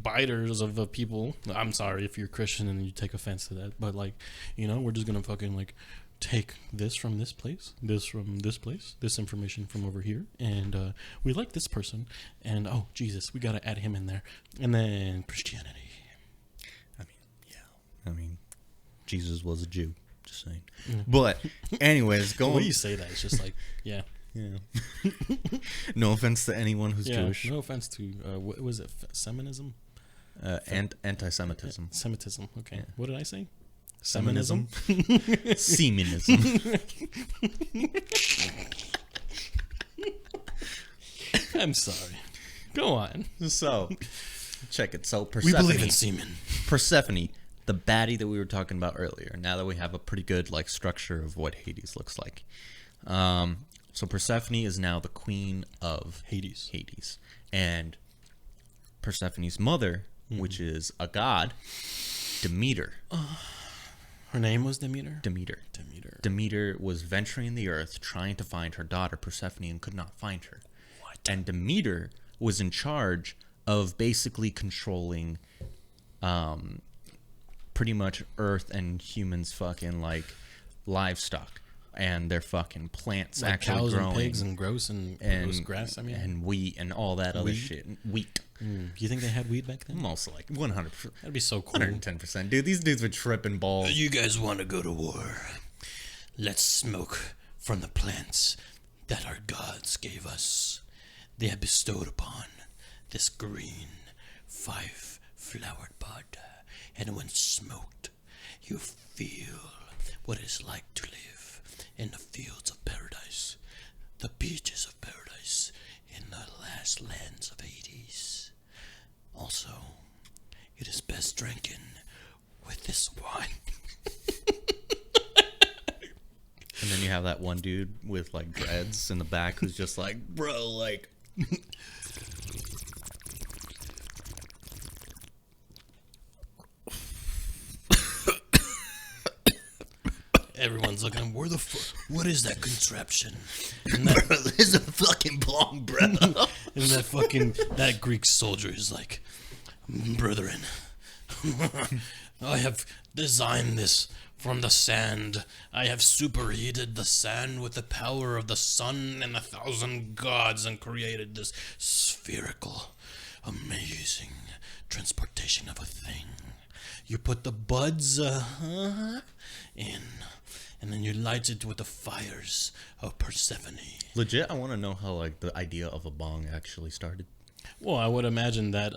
A: biters of the people. I'm sorry if you're Christian and you take offense to that, but like, you know, we're just gonna fucking like take this from this place, this from this place, this information from over here, and we like this person, and oh Jesus, we gotta add him in there, and then Christianity.
B: I mean, Jesus was a Jew. Just saying. But anyways,
A: the way you say that, it's just like, yeah.
B: No offense to anyone who's Jewish.
A: No offense to what was it? Semitism?
B: Anti-Semitism.
A: Semitism. Okay.
B: Yeah.
A: What did I say?
B: Seminism. Semenism.
A: I'm sorry. Go on.
B: So, check it. So,
A: We believe in semen.
B: Persephone, the baddie that we were talking about earlier. Now that we have a pretty good like structure of what Hades looks like. So Persephone is now the queen of Hades. And Persephone's mother, which is a god, Demeter.
A: Her name was Demeter?
B: Demeter was venturing the earth trying to find her daughter Persephone and could not find her.
A: What?
B: And Demeter was in charge of basically controlling pretty much earth and humans fucking like livestock and their fucking plants, like actually
A: cows
B: growing.
A: And pigs and gross grass,
B: and wheat and all that other shit. Wheat.
A: You think they had weed back then?
B: Most like 100%.
A: That'd be so cool.
B: 110%. Dude, these dudes were tripping balls.
A: You guys want to go to war? Let's smoke from the plants that our gods gave us. They have bestowed upon this green 5-flowered bud. And when smoked, you feel what it's like to live in the fields of paradise, the beaches of paradise, in the last lands of Hades. Also, it is best drinking with this wine.
B: And then you have that one dude with like dreads in the back who's just like, bro, like...
A: Everyone's looking, what is that contraption? And that,
B: bro, this is a fucking bong, bro.
A: And that Greek soldier is like, brethren, I have designed this from the sand. I have superheated the sand with the power of the sun and 1,000 gods and created this spherical, amazing transportation of a thing. You put the buds in, and then you light it with the fires of Persephone.
B: Legit, I want to know how like the idea of a bong actually started.
A: Well, I would imagine that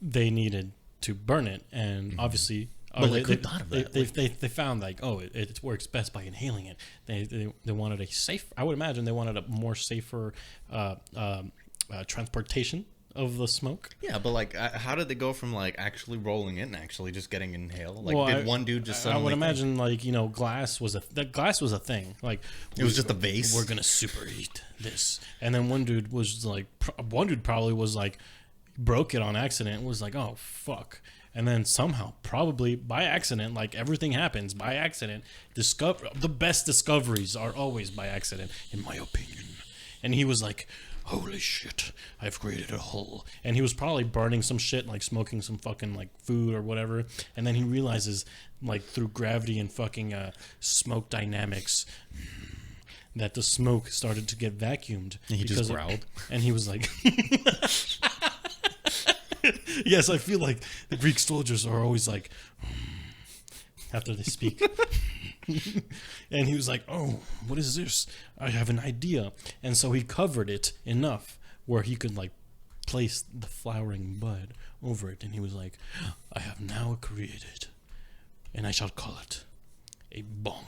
A: they needed to burn it, and obviously, they found like, oh, it works best by inhaling it. They wanted a safe. I would imagine they wanted a more safer transportation of the smoke.
B: Yeah, but like, how did they go from like actually rolling it and actually just getting inhaled? Like,
A: well,
B: did one dude just suddenly?
A: I would imagine like, you know, glass was a thing. Like,
B: it was just a vase.
A: We're gonna superheat this, and then one dude probably was like, broke it on accident. Was like, oh fuck. And then somehow, probably by accident, like everything happens by accident. The best discoveries are always by accident, in my opinion. And he was like, holy shit, I've created a hole. And he was probably burning some shit, like smoking some fucking like food or whatever. And then he realizes, like through gravity and fucking smoke dynamics, that the smoke started to get vacuumed.
B: And he just growled.
A: And he was like... Yes, I feel like the Greek soldiers are always like, after they speak. And he was like, oh, what is this? I have an idea. And so he covered it enough where he could like place the flowering bud over it. And he was like, I have now created, and I shall call it a bong.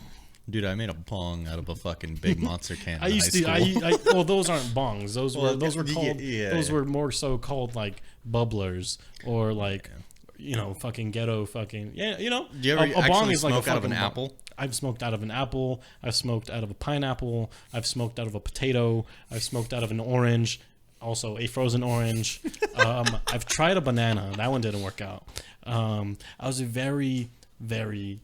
B: Dude, I made a bong out of a fucking big monster can.
A: Well, those aren't bongs. Those were called.
B: Yeah,
A: those were more so called like bubblers or like fucking ghetto fucking
B: Do you ever
A: a bong
B: actually
A: is like a
B: smoke out of an
A: fucking
B: apple?
A: I've smoked out of an apple. I've smoked out of a pineapple. I've smoked out of a potato. I've smoked out of an orange, also a frozen orange. I've tried a banana. That one didn't work out. I was a very, very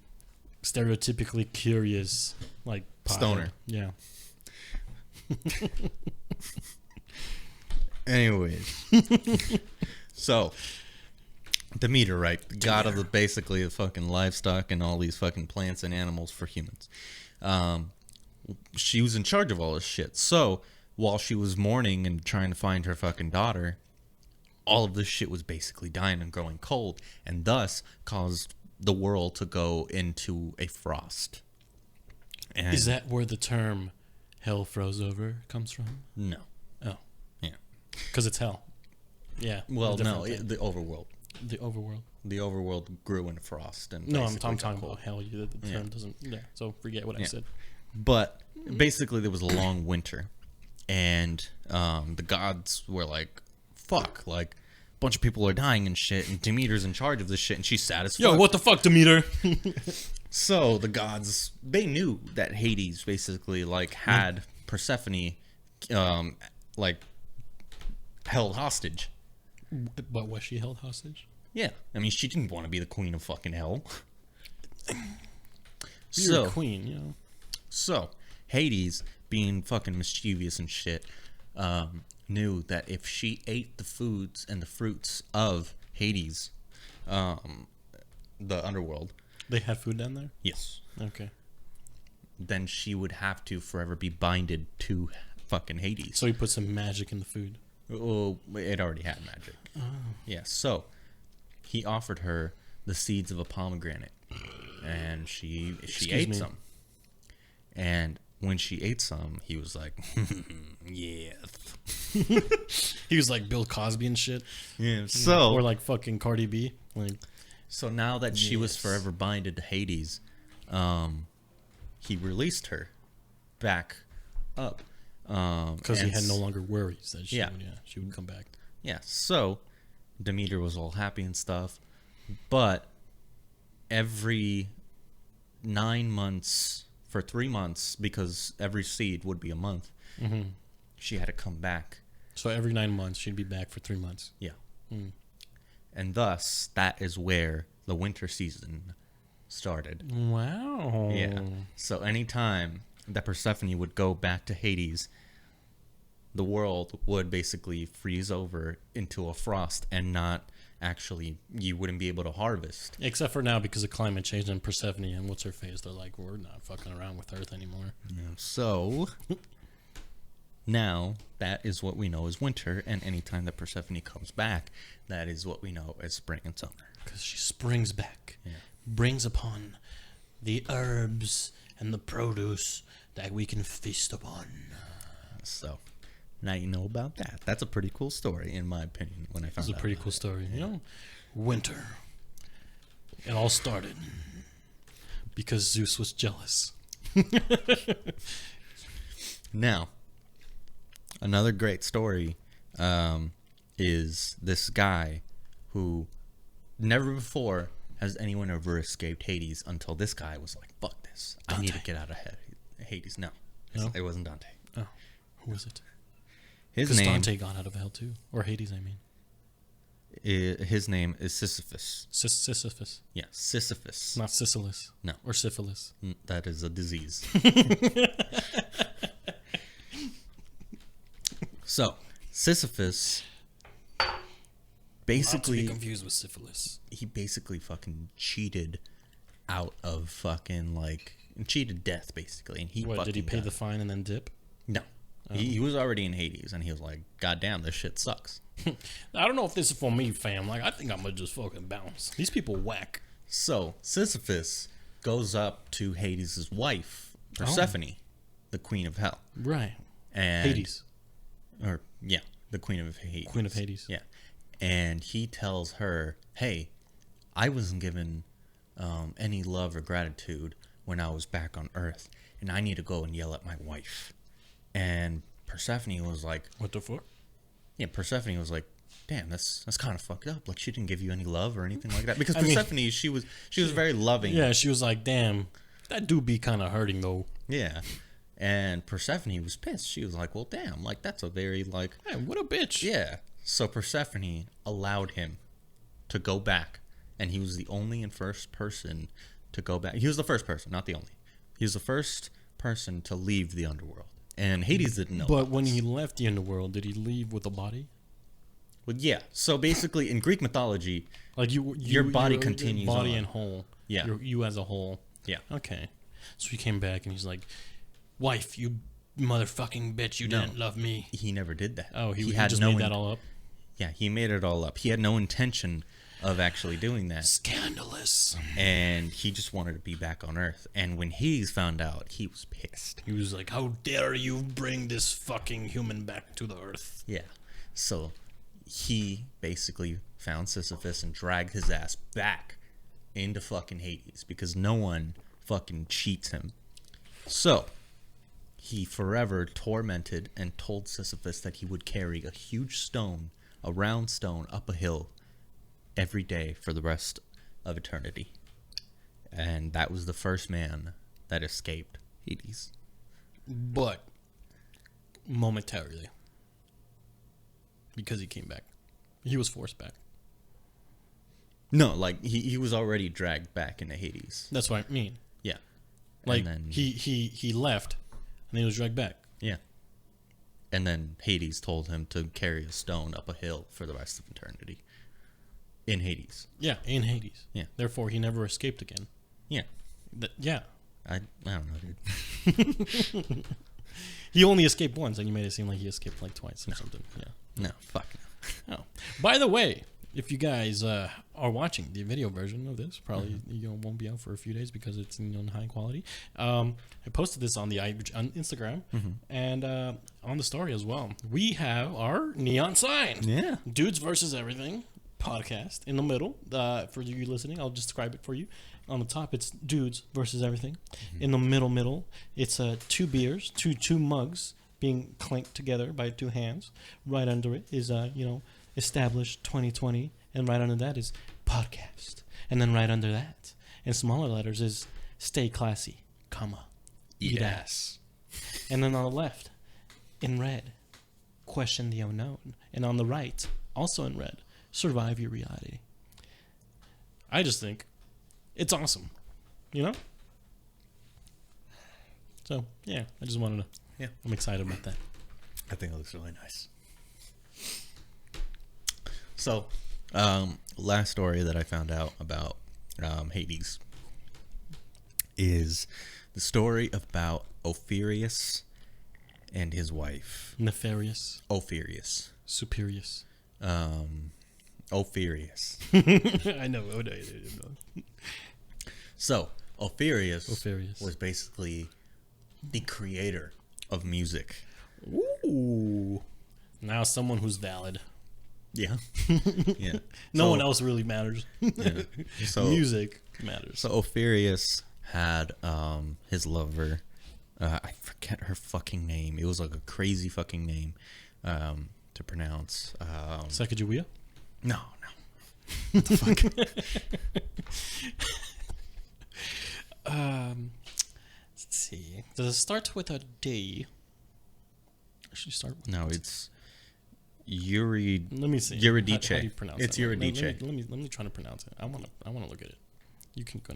A: stereotypically curious, like,
B: Stoner.
A: Yeah.
B: Anyways. So, Demeter, right? The god of basically the fucking livestock and all these fucking plants and animals for humans. She was in charge of all this shit. So, while she was mourning and trying to find her fucking daughter, all of this shit was basically dying and growing cold, and thus caused the world to go into a frost. And
A: Is that where the term "hell froze over" comes from?
B: no?
A: Oh,
B: Yeah.
A: because it's hell. Yeah.
B: Well,
A: a
B: no,
A: different thing.
B: the overworld.
A: The overworld.
B: The overworld grew in frost, and
A: No, I'm
B: basically got
A: talking
B: cold.
A: about hell. The term doesn't. Yeah. So forget what I
B: Yeah.
A: said.
B: But basically, there was a long winter, and the gods were like, "Fuck!" Like, a bunch of people are dying and shit, and Demeter's in charge of this shit, and she's sad as fuck.
A: Yo, what the fuck, Demeter?
B: So the gods, they knew that Hades basically like had Persephone, like held hostage.
A: But was she held hostage?
B: Yeah, I mean, she didn't want to be the queen of fucking hell.
A: You're a queen, you know.
B: So, Hades, being fucking mischievous and shit, knew that if she ate the foods and the fruits of Hades, the underworld,
A: They had food down there?
B: yes,
A: Okay.
B: then she would have to forever be binded to fucking Hades.
A: So he put some magic in the food.
B: Oh, it already had magic. Oh. Yeah, so he offered her the seeds of a pomegranate, and she ate some. And when she ate some, he was like, yes.
A: He was like Bill Cosby and shit.
B: Yeah, so
A: Or like fucking Cardi B. Like,
B: so now that she was forever binded to Hades, he released her back up.
A: because he had no longer worries that she,
B: Yeah.
A: she would come back.
B: Yeah, so Demeter was all happy and stuff, but every 9 months, for 3 months, because every seed would be a month, she had to come back.
A: So every 9 months, she'd be back for 3 months.
B: Yeah. And thus, that is where the winter season started.
A: Wow.
B: Yeah. So anytime that Persephone would go back to Hades, the world would basically freeze over into a frost and not actually, you wouldn't be able to harvest.
A: Except for now, because of climate change and Persephone and what's her face, they're like, we're not fucking around with Earth anymore.
B: Yeah. So now that is what we know as winter, and anytime that Persephone comes back, that is what we know as spring and summer.
A: Because she springs back,
B: Yeah.
A: brings upon the herbs and the produce that we can feast upon.
B: So now you know about that. That's a pretty cool story, in my opinion, when I found
A: It's a
B: out
A: pretty
B: about
A: cool
B: it.
A: story. You know, winter. It all started because Zeus was jealous.
B: Now, another great story is this guy who never before has anyone ever escaped Hades until this guy was like, fuck this. I need to
A: Dante.
B: get out of Hades. No,
A: No?
B: it wasn't Dante.
A: Oh, who was it?
B: His
A: Because
B: name,
A: Dante got out of hell too, or Hades, I mean.
B: his name is Sisyphus.
A: Sisyphus,
B: Yeah, Sisyphus.
A: not Sisyphus.
B: No.
A: Or syphilis.
B: That is a disease. So, Sisyphus basically
A: confused with syphilis.
B: he basically fucking cheated out of fucking cheated death basically, and he
A: What, did he
B: fucking
A: pay
B: got-
A: the fine and then dip?
B: No, he was already in Hades, and he was like, "God damn, this shit sucks."
A: I don't know if this is for me, fam. Like, I think I'm gonna just fucking bounce. These people whack.
B: So Sisyphus goes up to Hades' wife, Persephone, the queen of hell,
A: Right.
B: and
A: Hades.
B: or yeah, the queen of Hades.
A: Queen of Hades.
B: Yeah, and he tells her, "Hey, I wasn't given any love or gratitude when I was back on Earth, and I need to go and yell at my wife." And Persephone was like,
A: What the fuck?
B: "Yeah." Persephone was like, damn, that's kind of fucked up. Like, she didn't give you any love or anything like that. Because Persephone, she was very loving.
A: Yeah, she was like, damn, that do be kind of hurting though.
B: Yeah. And Persephone was pissed. She was like, well, damn, like, that's a very, like...
A: Hey, what a bitch.
B: Yeah. So Persephone allowed him to go back. And he was the only and first person to go back. He was the first person, not the only. He was the first person to leave the underworld. And Hades didn't know.
A: But when he left the underworld, did he leave with a body?
B: Well, yeah. So basically, in Greek mythology,
A: like
B: your body continues
A: body
B: on.
A: and whole.
B: Yeah.
A: You as a whole.
B: Yeah.
A: Okay. So he came back and he's like, wife, you motherfucking bitch, you didn't love me.
B: He never did that.
A: Oh, he had just made that all up?
B: Yeah, he made it all up. He had no intention of actually doing that.
A: Scandalous.
B: And he just wanted to be back on Earth. And when Hades found out, he was pissed.
A: He was like, how dare you bring this fucking human back to the Earth?
B: Yeah. So he basically found Sisyphus and dragged his ass back into fucking Hades because no one fucking cheats him. So he forever tormented and told Sisyphus that he would carry a huge stone, a round stone, up a hill every day for the rest of eternity. And that was the first man that escaped Hades.
A: But momentarily. Because he came back. He was forced back.
B: No, like he was already dragged back into Hades.
A: That's what I mean.
B: Yeah.
A: Like
B: and then,
A: he left and he was dragged back.
B: Yeah. And then Hades told him to carry a stone up a hill for the rest of eternity. In Hades.
A: Yeah, in Hades.
B: Yeah.
A: Therefore, he never escaped again.
B: Yeah.
A: Yeah.
B: I don't know, dude.
A: He only escaped once, and you made it seem like he escaped like twice or something. Yeah.
B: No, fuck no.
A: Oh. By the way, if you guys are watching the video version of this, probably won't be out for a few days because it's in high quality. I posted this on on Instagram and on the story as well. We have our neon sign.
B: Yeah.
A: Dudes versus Everything podcast in the middle. For you listening, I'll just describe it for you. On the top, it's Dudes versus Everything. In the middle, it's two beers, two mugs being clanked together by two hands. Right under it is established 2020, and right under that is podcast. And then right under that, in smaller letters, is stay classy, comma, eat ass. And then on the left, in red, question the unknown. And on the right, also in red, survive your reality. I just think it's awesome, So, yeah, I just wanted to...
B: Yeah.
A: I'm excited about that.
B: I think it looks really nice. So, last story that I found out about Hades is the story about Ophirius and his wife.
A: Nefarious.
B: Ophirius.
A: Superius.
B: Ophirius.
A: I know.
B: So, Ophirius was basically the creator of music.
A: Ooh. Now someone who's valid.
B: Yeah. Yeah.
A: No one else really matters.
B: Yeah. So,
A: music matters.
B: So Ophirius had his lover. I forget her fucking name. It was like a crazy fucking name to pronounce.
A: Sacagawea?
B: No. What the fuck?
A: Let's see. Does it start with a D? Should start with
B: it's Yuri.
A: Let me see.
B: Eurydice.
A: How do you pronounce
B: it's
A: it?
B: Eurydice.
A: Let me try to pronounce it. I want to look at it. You can go.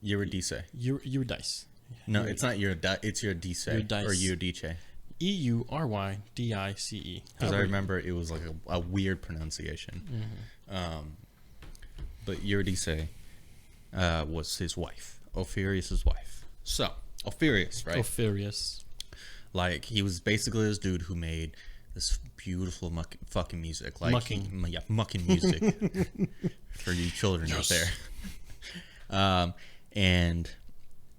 B: Eurydice.
A: Eurydice.
B: No, it's not Eurydice. It's Eurydice.
A: Eurydice.
B: Or Eurydice.
A: Eurydice.
B: Because I remember it was like a weird pronunciation.
A: Mm-hmm.
B: But Eurydice was his wife. Ophirius' wife. So, Ophirius, right?
A: Ophirius.
B: Like, he was basically this dude who made this beautiful fucking music. Like, mucking music. For you children out there. And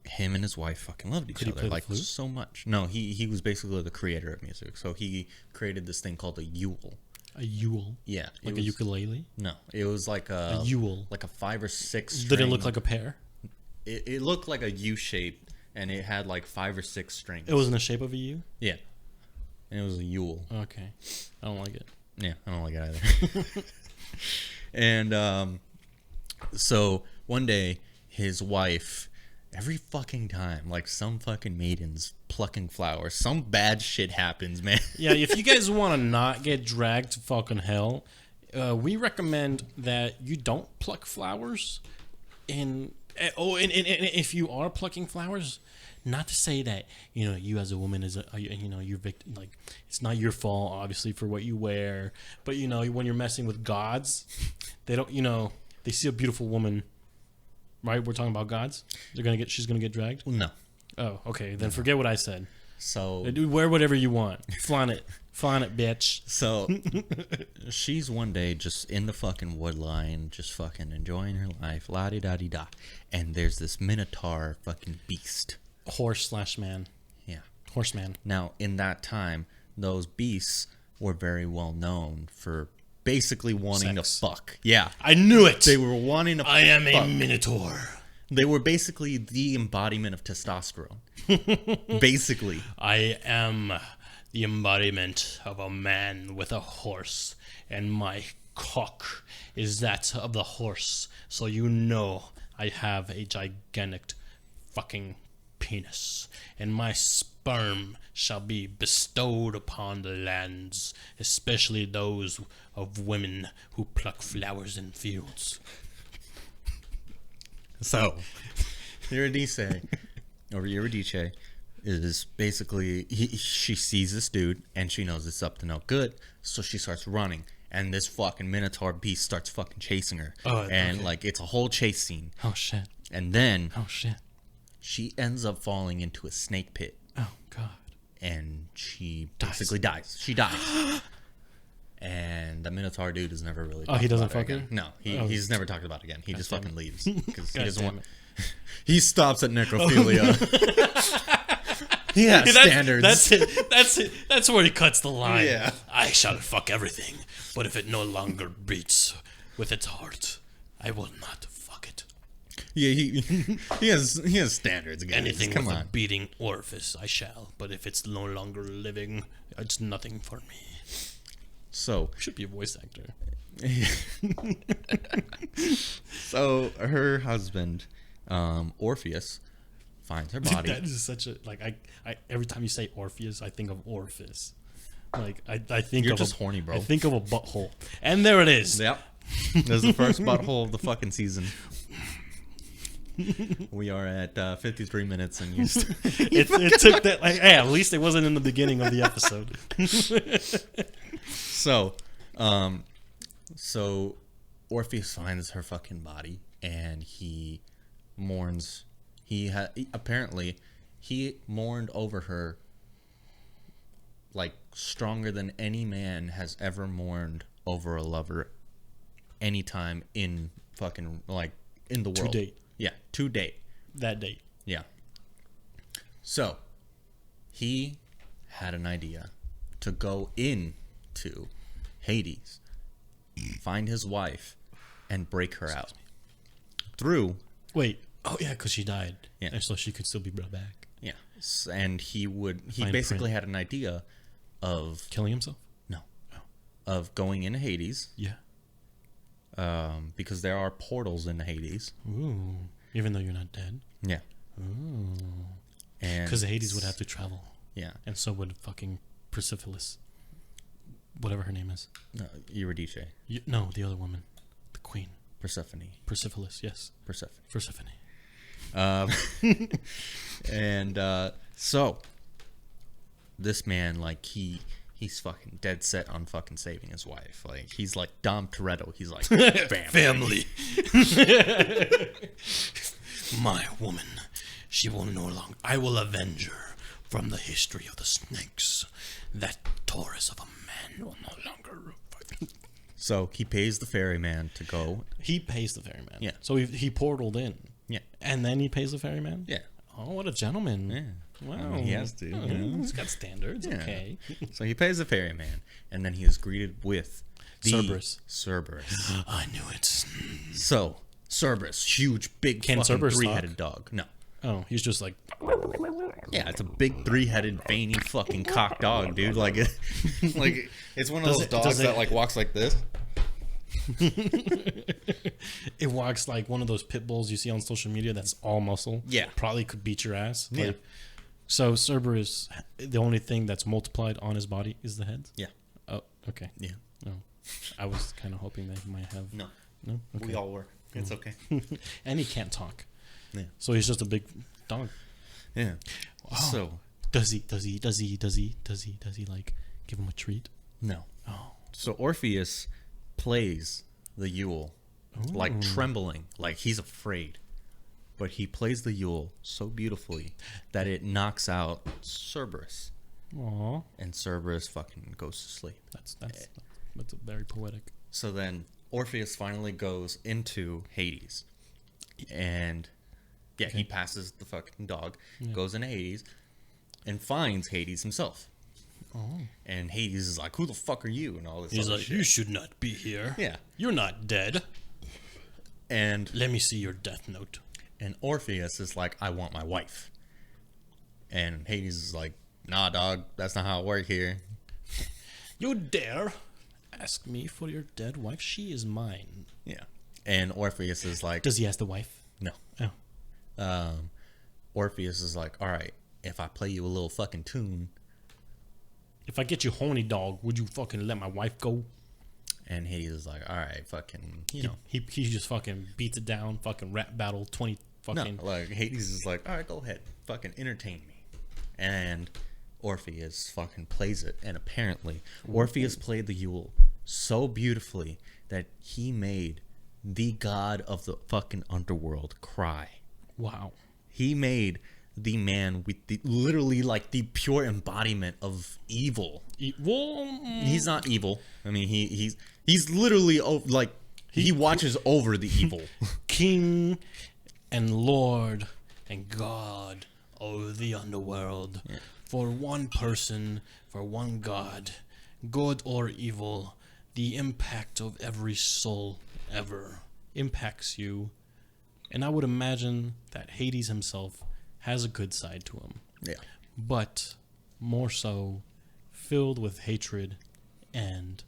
B: him and his wife fucking loved each other, like, so much. No, he was basically the creator of music. So he created this thing called a Yule.
A: A Yule?
B: Yeah.
A: Like a ukulele?
B: No, it was like a
A: Yule.
B: like a 5 or 6 string.
A: Did it look like a pear?
B: It looked like a U shape, and it had like 5 or 6 strings.
A: It was in the shape of a U?
B: Yeah. And it was a Yule.
A: Okay. I don't like it.
B: Yeah, I don't like it either. And so one day, his wife, every fucking time, like some fucking maidens plucking flowers, some bad shit happens, man.
A: Yeah, if you guys want to not get dragged to fucking hell, we recommend that you don't pluck flowers. And if you are plucking flowers, not to say that you as a woman you're victim, like it's not your fault obviously for what you wear, but when you're messing with gods, they don't they see a beautiful woman, right? We're talking about gods. She's gonna get dragged.
B: No.
A: Oh, okay. Then forget what I said.
B: So
A: Wear whatever you want. Flaunt it, bitch.
B: So she's one day just in the fucking wood line, just fucking enjoying her life, la di da di da, and there's this minotaur fucking beast.
A: Horse/man.
B: Yeah.
A: Horseman.
B: Now, in that time, those beasts were very well known for basically wanting
A: Sex.
B: to fuck. Yeah.
A: I knew it.
B: They were wanting to
A: I am
B: fuck.
A: a minotaur.
B: They were basically the embodiment of testosterone. Basically.
A: I am the embodiment of a man with a horse, and my cock is that of the horse. So I have a gigantic fucking penis, and my sperm shall be bestowed upon the lands, especially those of women who pluck flowers in fields.
B: So, Eurydice is basically, she sees this dude, and she knows it's up to no good, so she starts running, and this fucking minotaur beast starts fucking chasing her. And, like, it's a whole chase scene.
A: Oh, shit.
B: And then,
A: she
B: ends up falling into a snake pit.
A: Oh, God.
B: And she basically dies. She dies. And the Minotaur dude has never really.
A: He doesn't
B: fuck
A: fuck her?
B: No, he's never talked about it again. He just fucking leaves because he doesn't want.
A: it.
B: He stops at necrophilia. He has standards.
A: That's it. That's where he cuts the line.
B: Yeah.
A: I shall fuck everything, but if it no longer beats with its heart, I will not fuck it.
B: Yeah, he has standards. Guys.
A: Anything
B: Come
A: with
B: on.
A: a beating orifice, I shall. But if it's no longer living, it's nothing for me.
B: So
A: Should be a voice actor.
B: So her husband, Orpheus, finds her body.
A: That is such a I every time you say Orpheus, I think of orifice. Like I think
B: You're
A: of
B: just horny, bro.
A: I think of a butthole, and there it is.
B: Yep. There's the first butthole of the fucking season. We are at 53 minutes and
A: it took that. Like, hey, at least it wasn't in the beginning of the episode.
B: So Orpheus finds her fucking body and he mourns. Apparently he mourned over her like stronger than any man has ever mourned over a lover anytime in fucking like in the world.
A: To date.
B: Yeah, to date.
A: That date.
B: Yeah. So he had an idea to go into Hades, find his wife, and break her out. Through.
A: Wait. Oh yeah, because she died.
B: Yeah.
A: And so she could still be brought back.
B: Yeah. And he
A: Fine
B: basically
A: print.
B: had an idea of
A: Killing himself?
B: no, of going into Hades.
A: Yeah.
B: Because there are portals in Hades.
A: Ooh. Even though you're not dead.
B: Yeah.
A: Ooh.
B: And
A: Because Hades would have to travel.
B: Yeah.
A: And so would fucking Persepolis. Whatever her name is.
B: Eurydice.
A: No, the other woman. The queen.
B: Persephone.
A: Persepolis, yes.
B: Persephone.
A: Persephone.
B: And so this man, like he's fucking dead set on fucking saving his wife. Like he's like Dom Toretto. He's like
A: Family. My woman, she will no longer. I will avenge her from the history of the snakes. That Taurus of a man will no longer.
B: So he pays the ferryman to go.
A: He pays the ferryman.
B: Yeah.
A: So he portaled in.
B: Yeah.
A: And then he pays the ferryman.
B: Yeah.
A: Oh, what a gentleman.
B: Yeah.
A: Wow.
B: I mean, he has to.
A: Oh,
B: You know?
A: He's got standards.
B: Yeah.
A: Okay.
B: So he pays the ferryman, and then he is greeted with the
A: Cerberus.
B: Cerberus.
A: I knew it.
B: So Cerberus, huge, big,
A: Can
B: fucking
A: Cerberus
B: three-headed dog. No.
A: Oh, he's just like.
B: Yeah, it's a big 3-headed veiny fucking cock dog, dude. Like it's one of those dogs that like walks like this.
A: It walks like one of those pit bulls you see on social media that's all muscle.
B: Yeah.
A: Probably could beat your ass.
B: Yeah.
A: Like, so Cerberus, the only thing that's multiplied on his body is the head?
B: Yeah.
A: Oh, okay.
B: Yeah.
A: No. I was kind of hoping that he might have.
B: No.
A: No? Okay.
B: We all work. It's okay.
A: And he can't talk.
B: Yeah.
A: So he's just a big dog.
B: Yeah.
A: Wow.
B: So
A: Does he like give him a treat?
B: no.
A: Oh.
B: So Orpheus plays the Yule like trembling, like he's afraid. But he plays the Yule so beautifully that it knocks out Cerberus.
A: Aw.
B: And Cerberus fucking goes to sleep.
A: That's very poetic.
B: So then Orpheus finally goes into Hades. And yeah, he passes the fucking dog, goes into Hades, and finds Hades himself.
A: Oh.
B: And Hades is like, "Who the fuck are you?" And all this.
A: He's
B: other
A: like,
B: shit.
A: "You should not be here.
B: Yeah.
A: You're not dead.
B: And
A: Let me see your death note."
B: And Orpheus is like, "I want my wife." And Hades is like, "Nah, dog, that's not how it works here."
A: You dare ask me for your dead wife? She is mine.
B: Yeah. And Orpheus is like,
A: Does he ask the wife?
B: "No."
A: Oh.
B: Orpheus is like, "All right, if I play you a little fucking tune."
A: If I get you horny, dog, would you fucking let my wife go?
B: And Hades is like, "All right, fucking, you know."
A: He just fucking beats it down, fucking rap battle, 20 fucking...
B: No, like, Hades is like, "All right, go ahead, fucking entertain me." And Orpheus fucking plays it. And apparently, Orpheus played the Yule so beautifully that he made the god of the fucking underworld cry.
A: Wow.
B: He made the man with the literally like the pure embodiment of evil. He's not evil. I mean, he's literally like he watches over the evil.
A: King and Lord and God of the underworld. Yeah. For one person, for one God, good or evil, the impact of every soul ever impacts you. And I would imagine that Hades himself has a good side to him.
B: Yeah.
A: But more so filled with hatred and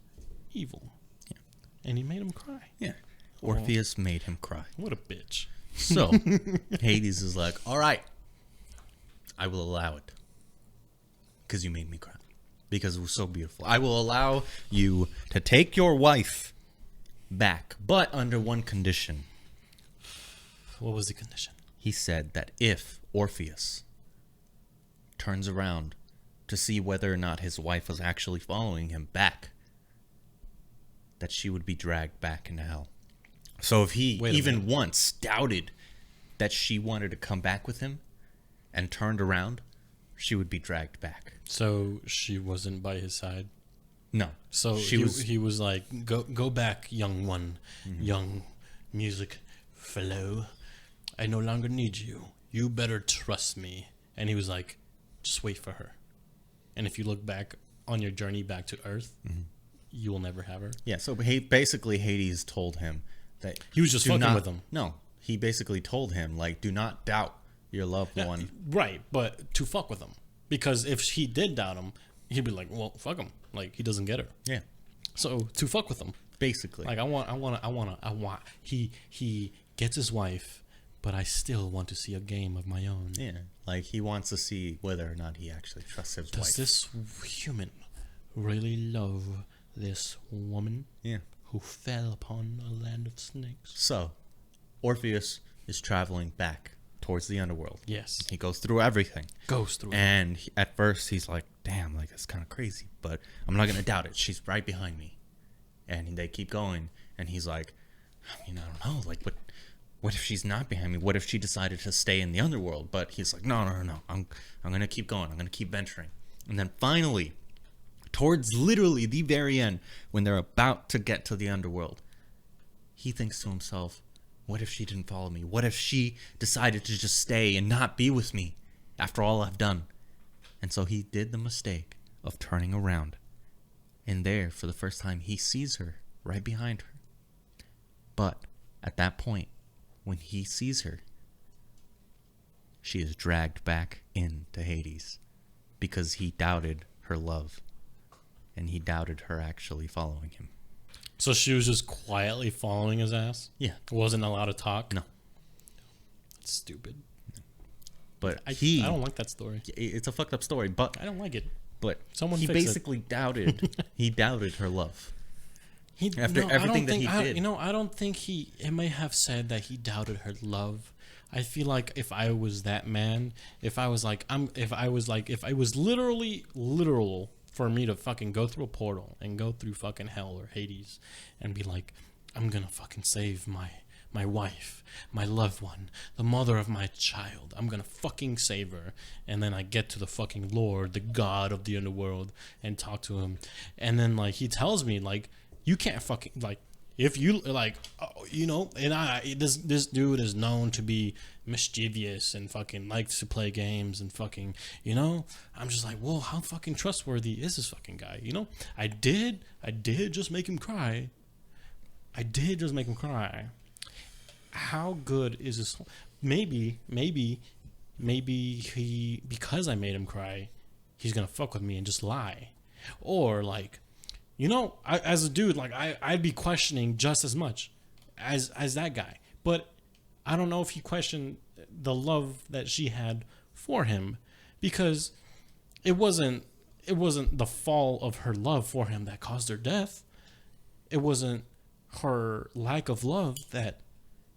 A: evil.
B: Yeah.
A: And he made him cry.
B: Yeah. Orpheus made him cry.
A: What a bitch.
B: So Hades is like, "All right, I will allow it. Because you made me cry. Because it was so beautiful. I will allow you to take your wife back, but under one condition."
A: What was the condition?
B: He said that if Orpheus turns around to see whether or not his wife was actually following him back, that she would be dragged back into hell. So if he even once doubted that she wanted to come back with him and turned around, she would be dragged back.
A: So she wasn't by his side?
B: No.
A: So he was like, go back, young one, young music fellow. I no longer need you. You better trust me. And he was like, just wait for her. And if you look back on your journey back to Earth, you will never have her.
B: Yeah, so basically Hades told him that...
A: He was just fucking with him.
B: No, he basically told him, like, do not doubt your loved one.
A: Right, but to fuck with him. Because if he did doubt him, he'd be like, well, fuck him. Like, he doesn't get her.
B: Yeah.
A: So, to fuck with him.
B: Basically.
A: Like, he gets his wife, but I still want to see a game of my own.
B: Yeah, like he wants to see whether or not he actually trusts his wife.
A: Does this human really love this woman?
B: Yeah.
A: Who fell upon a land of snakes?
B: So, Orpheus is traveling back towards the underworld.
A: Yes.
B: He goes through everything. And at first he's like, damn, like that's kind of crazy, but I'm not going to doubt it. She's right behind me. And they keep going. And he's like, I mean, I don't know, like what if she's not behind me? What if she decided to stay in the underworld? But he's like, no. I'm going to keep going. I'm going to keep venturing. And then finally, towards literally the very end, when they're about to get to the underworld, he thinks to himself, what if she didn't follow me? What if she decided to just stay and not be with me after all I've done? And so he did the mistake of turning around. And there, for the first time, he sees her right behind her. But at that point, when he sees her, she is dragged back into Hades because he doubted her love, and he doubted her actually following him.
A: So she was just quietly following his ass?
B: Yeah.
A: Wasn't allowed to talk?
B: No.
A: That's stupid.
B: But
A: I don't like that story.
B: It's a fucked up story, but
A: I don't like it.
B: But
A: Someone
B: he
A: fix it.
B: basically doubted. He doubted her love.
A: After
B: everything that he did.
A: I don't think it may have said that he doubted her love. I feel like if I was that man, if it was literal for me to fucking go through a portal and go through fucking hell or Hades and be like, I'm gonna fucking save my wife, my loved one, the mother of my child. I'm gonna fucking save her. And then I get to the fucking Lord, the God of the underworld, and talk to him. And then like he tells me like, you can't fucking like, if you like, you know, and this dude is known to be mischievous and fucking likes to play games and fucking, you know, I'm just like, whoa, how fucking trustworthy is this fucking guy? You know, I did just make him cry. How good is this? Maybe he, because I made him cry, he's gonna fuck with me and just lie, or like, you know, as a dude, like I'd be questioning just as much as that guy, but I don't know if he questioned the love that she had for him, because it wasn't the fall of her love for him that caused her death. It wasn't her lack of love that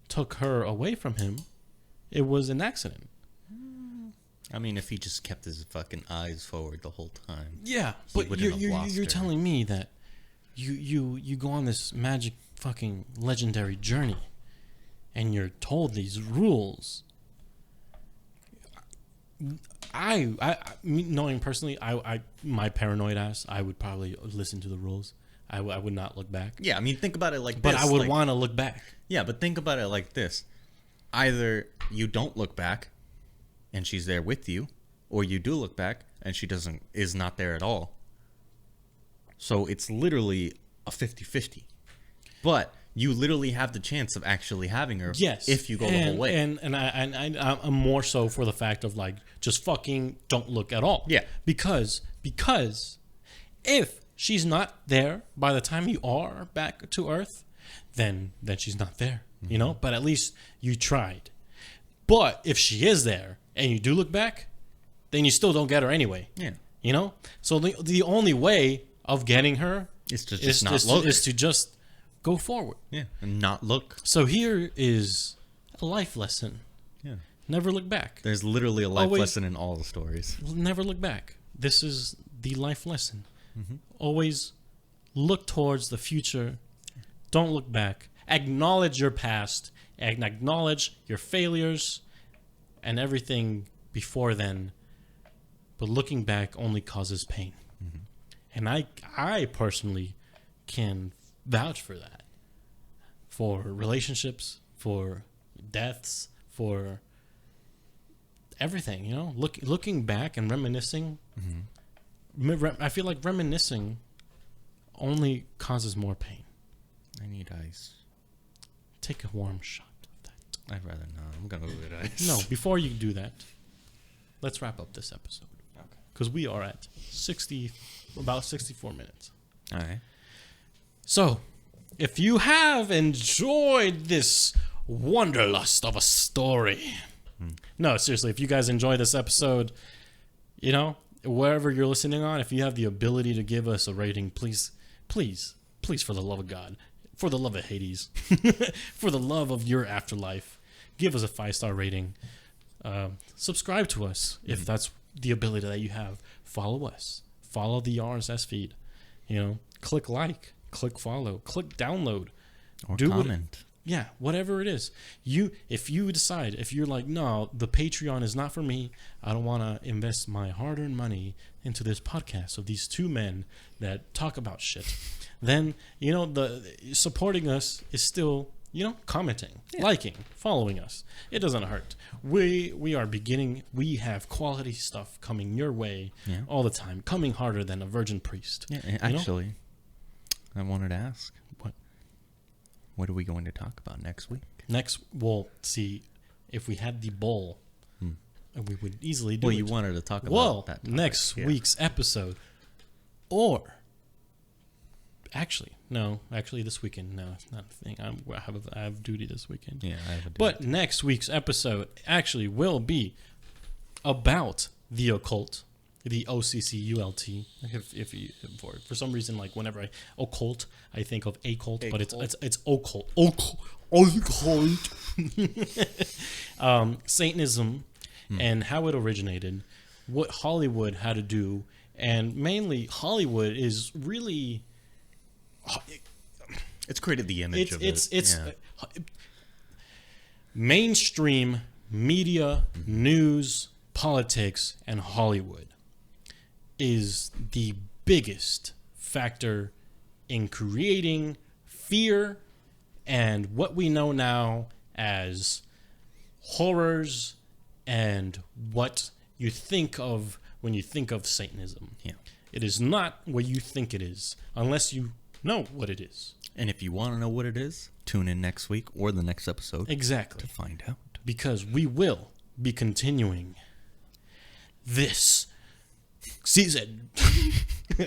A: took her away from him. It was an accident.
B: I mean, if he just kept his fucking eyes forward the whole time.
A: Yeah, but you're telling me that you go on this magic fucking legendary journey and you're told these rules. I knowing personally, my paranoid ass, I would probably listen to the rules. I would not look back.
B: Yeah, I mean, think about it like
A: but
B: this.
A: But I would want to look back.
B: Yeah, but think about it like this. Either you don't look back and she's there with you, or you do look back and she is not there at all. So it's literally a 50-50. But you literally have the chance of actually having her,
A: yes,
B: if you go the whole way.
A: And I'm more so for the fact of like, just fucking don't look at all.
B: Yeah.
A: Because if she's not there by the time you are back to Earth, then she's not there, you know? But at least you tried. But if she is there and you do look back, then you still don't get her anyway.
B: Yeah.
A: You know? So the only way of getting her
B: is to just not look.
A: Is to just go forward.
B: Yeah. And not look.
A: So here is a life lesson.
B: Yeah.
A: Never look back.
B: There's literally a life lesson in all the stories.
A: Never look back. This is the life lesson. Mm-hmm. Always look towards the future. Don't look back. Acknowledge your past and acknowledge your failures and everything before then. But looking back only causes pain. Mm-hmm. And I personally can vouch for that. For relationships, for deaths, for everything, you know? Looking back and reminiscing. Mm-hmm. I feel like reminiscing only causes more pain.
B: I need ice.
A: Take a warm shot of that.
B: I'd rather not. I'm gonna go get ice.
A: No, before you do that, let's wrap up this episode. Okay. Because we are at about 64 minutes.
B: All right.
A: So, if you have enjoyed this wanderlust of a story, no, seriously, if you guys enjoy this episode, you know, wherever you're listening on, if you have the ability to give us a rating, please, for the love of God, for the love of Hades, for the love of your afterlife, give us a 5-star rating. Subscribe to us if that's the ability that you have. Follow us. Follow the RSS feed. You know, click like, click follow, click download,
B: or comment.
A: Yeah, whatever it is. If you decide, if you're like, no, the Patreon is not for me, I don't want to invest my hard-earned money into this podcast of these two men that talk about shit, then, you know, the supporting us is still, you know, commenting, liking, following us. It doesn't hurt. We are beginning. We have quality stuff coming your way all the time, coming harder than a virgin priest.
B: Yeah, actually, I wanted to ask. What are we going to talk about next week?
A: We'll see if we had the bowl And we would easily do
B: Well,
A: it.
B: you wanted to talk about
A: Well,
B: that topic.
A: next week's episode, or actually this weekend. No, it's not a thing. I have duty this weekend.
B: Yeah, I have a duty.
A: But next week's episode actually will be about the occult, the OCCULT. If you for some reason, like whenever I occult, I think of a cult, but it's occult. Satanism and how it originated, what Hollywood had to do, and mainly Hollywood is really
B: it's created the image of it.
A: It's mainstream media, news, politics, and Hollywood is the biggest factor in creating fear and what we know now as horrors and what you think of when you think of Satanism.
B: Yeah.
A: It is not what you think it is unless you know what it is.
B: And if you want to know what it is, tune in next week or the next episode
A: Exactly.
B: to find out.
A: Because we will be continuing this season.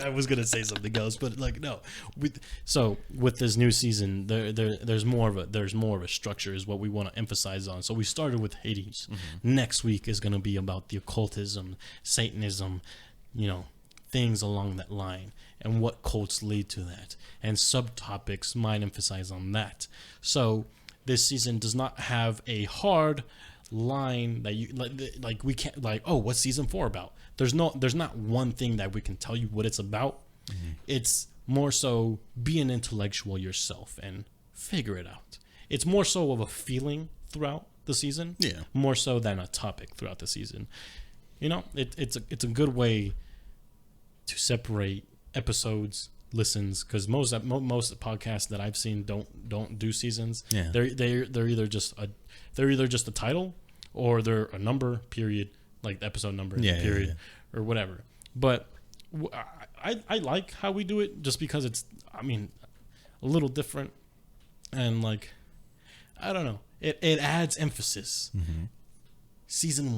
A: I was gonna say something else, but like no. With this new season, there's more of a structure is what we want to emphasize on. So we started with Hades. Next week is gonna be about the occultism, Satanism, things along that line, and what cults lead to that, and subtopics might emphasize on that. So this season does not have a hard line that you like we can't like, oh, what's season 4 about? There's not one thing that we can tell you what it's about. It's more so be an intellectual yourself and figure it out. It's more so of a feeling throughout the season, more so than a topic throughout the season. It's a good way to separate episodes, listens, because most podcasts that I've seen don't do seasons.
B: Yeah.
A: They're either just a title or they're a number period, like the episode number period or whatever. But I like how we do it just because it's a little different and like I don't know, it adds emphasis. Season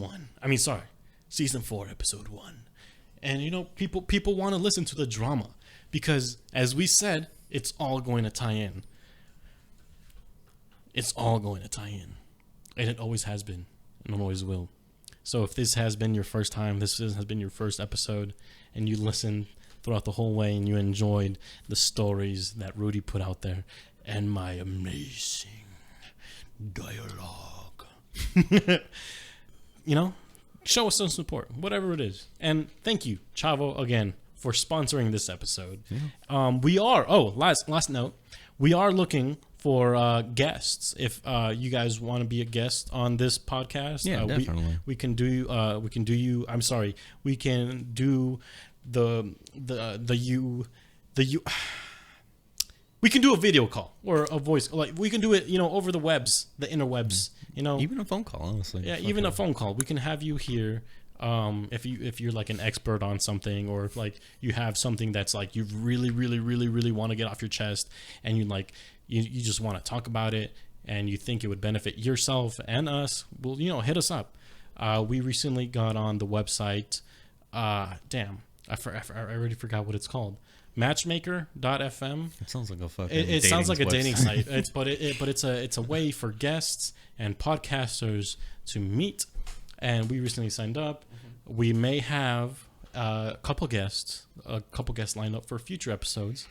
A: 4 episode 1, and people want to listen to the drama because as we said, it's all going to tie in. It's all going to tie in. And it always has been and always will. So if this has been your first time, this has been your first episode, and you listened throughout the whole way and you enjoyed the stories that Rudy put out there and my amazing dialogue, show us some support, whatever it is. And thank you, Chavo, again, for sponsoring this episode. We are, last note, we are looking for guests. If you guys want to be a guest on this podcast,
B: definitely.
A: we can do we can do a video call or a voice, like we can do it, over the webs, the interwebs,
B: even a phone call, honestly.
A: Yeah, even a phone call. We can have you here. If you're like an expert on something, or if like you have something that's like you really want to get off your chest, and you just want to talk about it, and you think it would benefit yourself and us, well, hit us up. We recently got on the website. I already forgot what it's called. Matchmaker.fm.
B: It sounds like a fucking.
A: It sounds like a dating
B: website.
A: site. It's a way for guests and podcasters to meet. And we recently signed up. We may have a couple guests lined up for future episodes.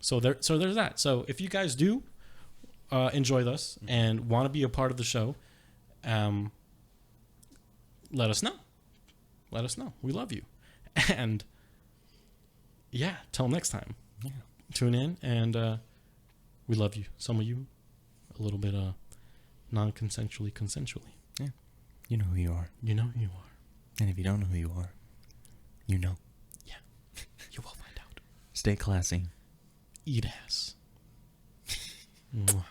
A: So there's that. So if you guys do enjoy this and want to be a part of the show, let us know. Let us know. We love you. And yeah, till next time. Yeah. Tune in, and we love you. Some of you a little bit non-consensually, consensually.
B: Yeah. You know who you are.
A: You know who you are.
B: And if you don't know who you are, you know.
A: Yeah. You will find out.
B: Stay classy.
A: Eat ass. Mwah.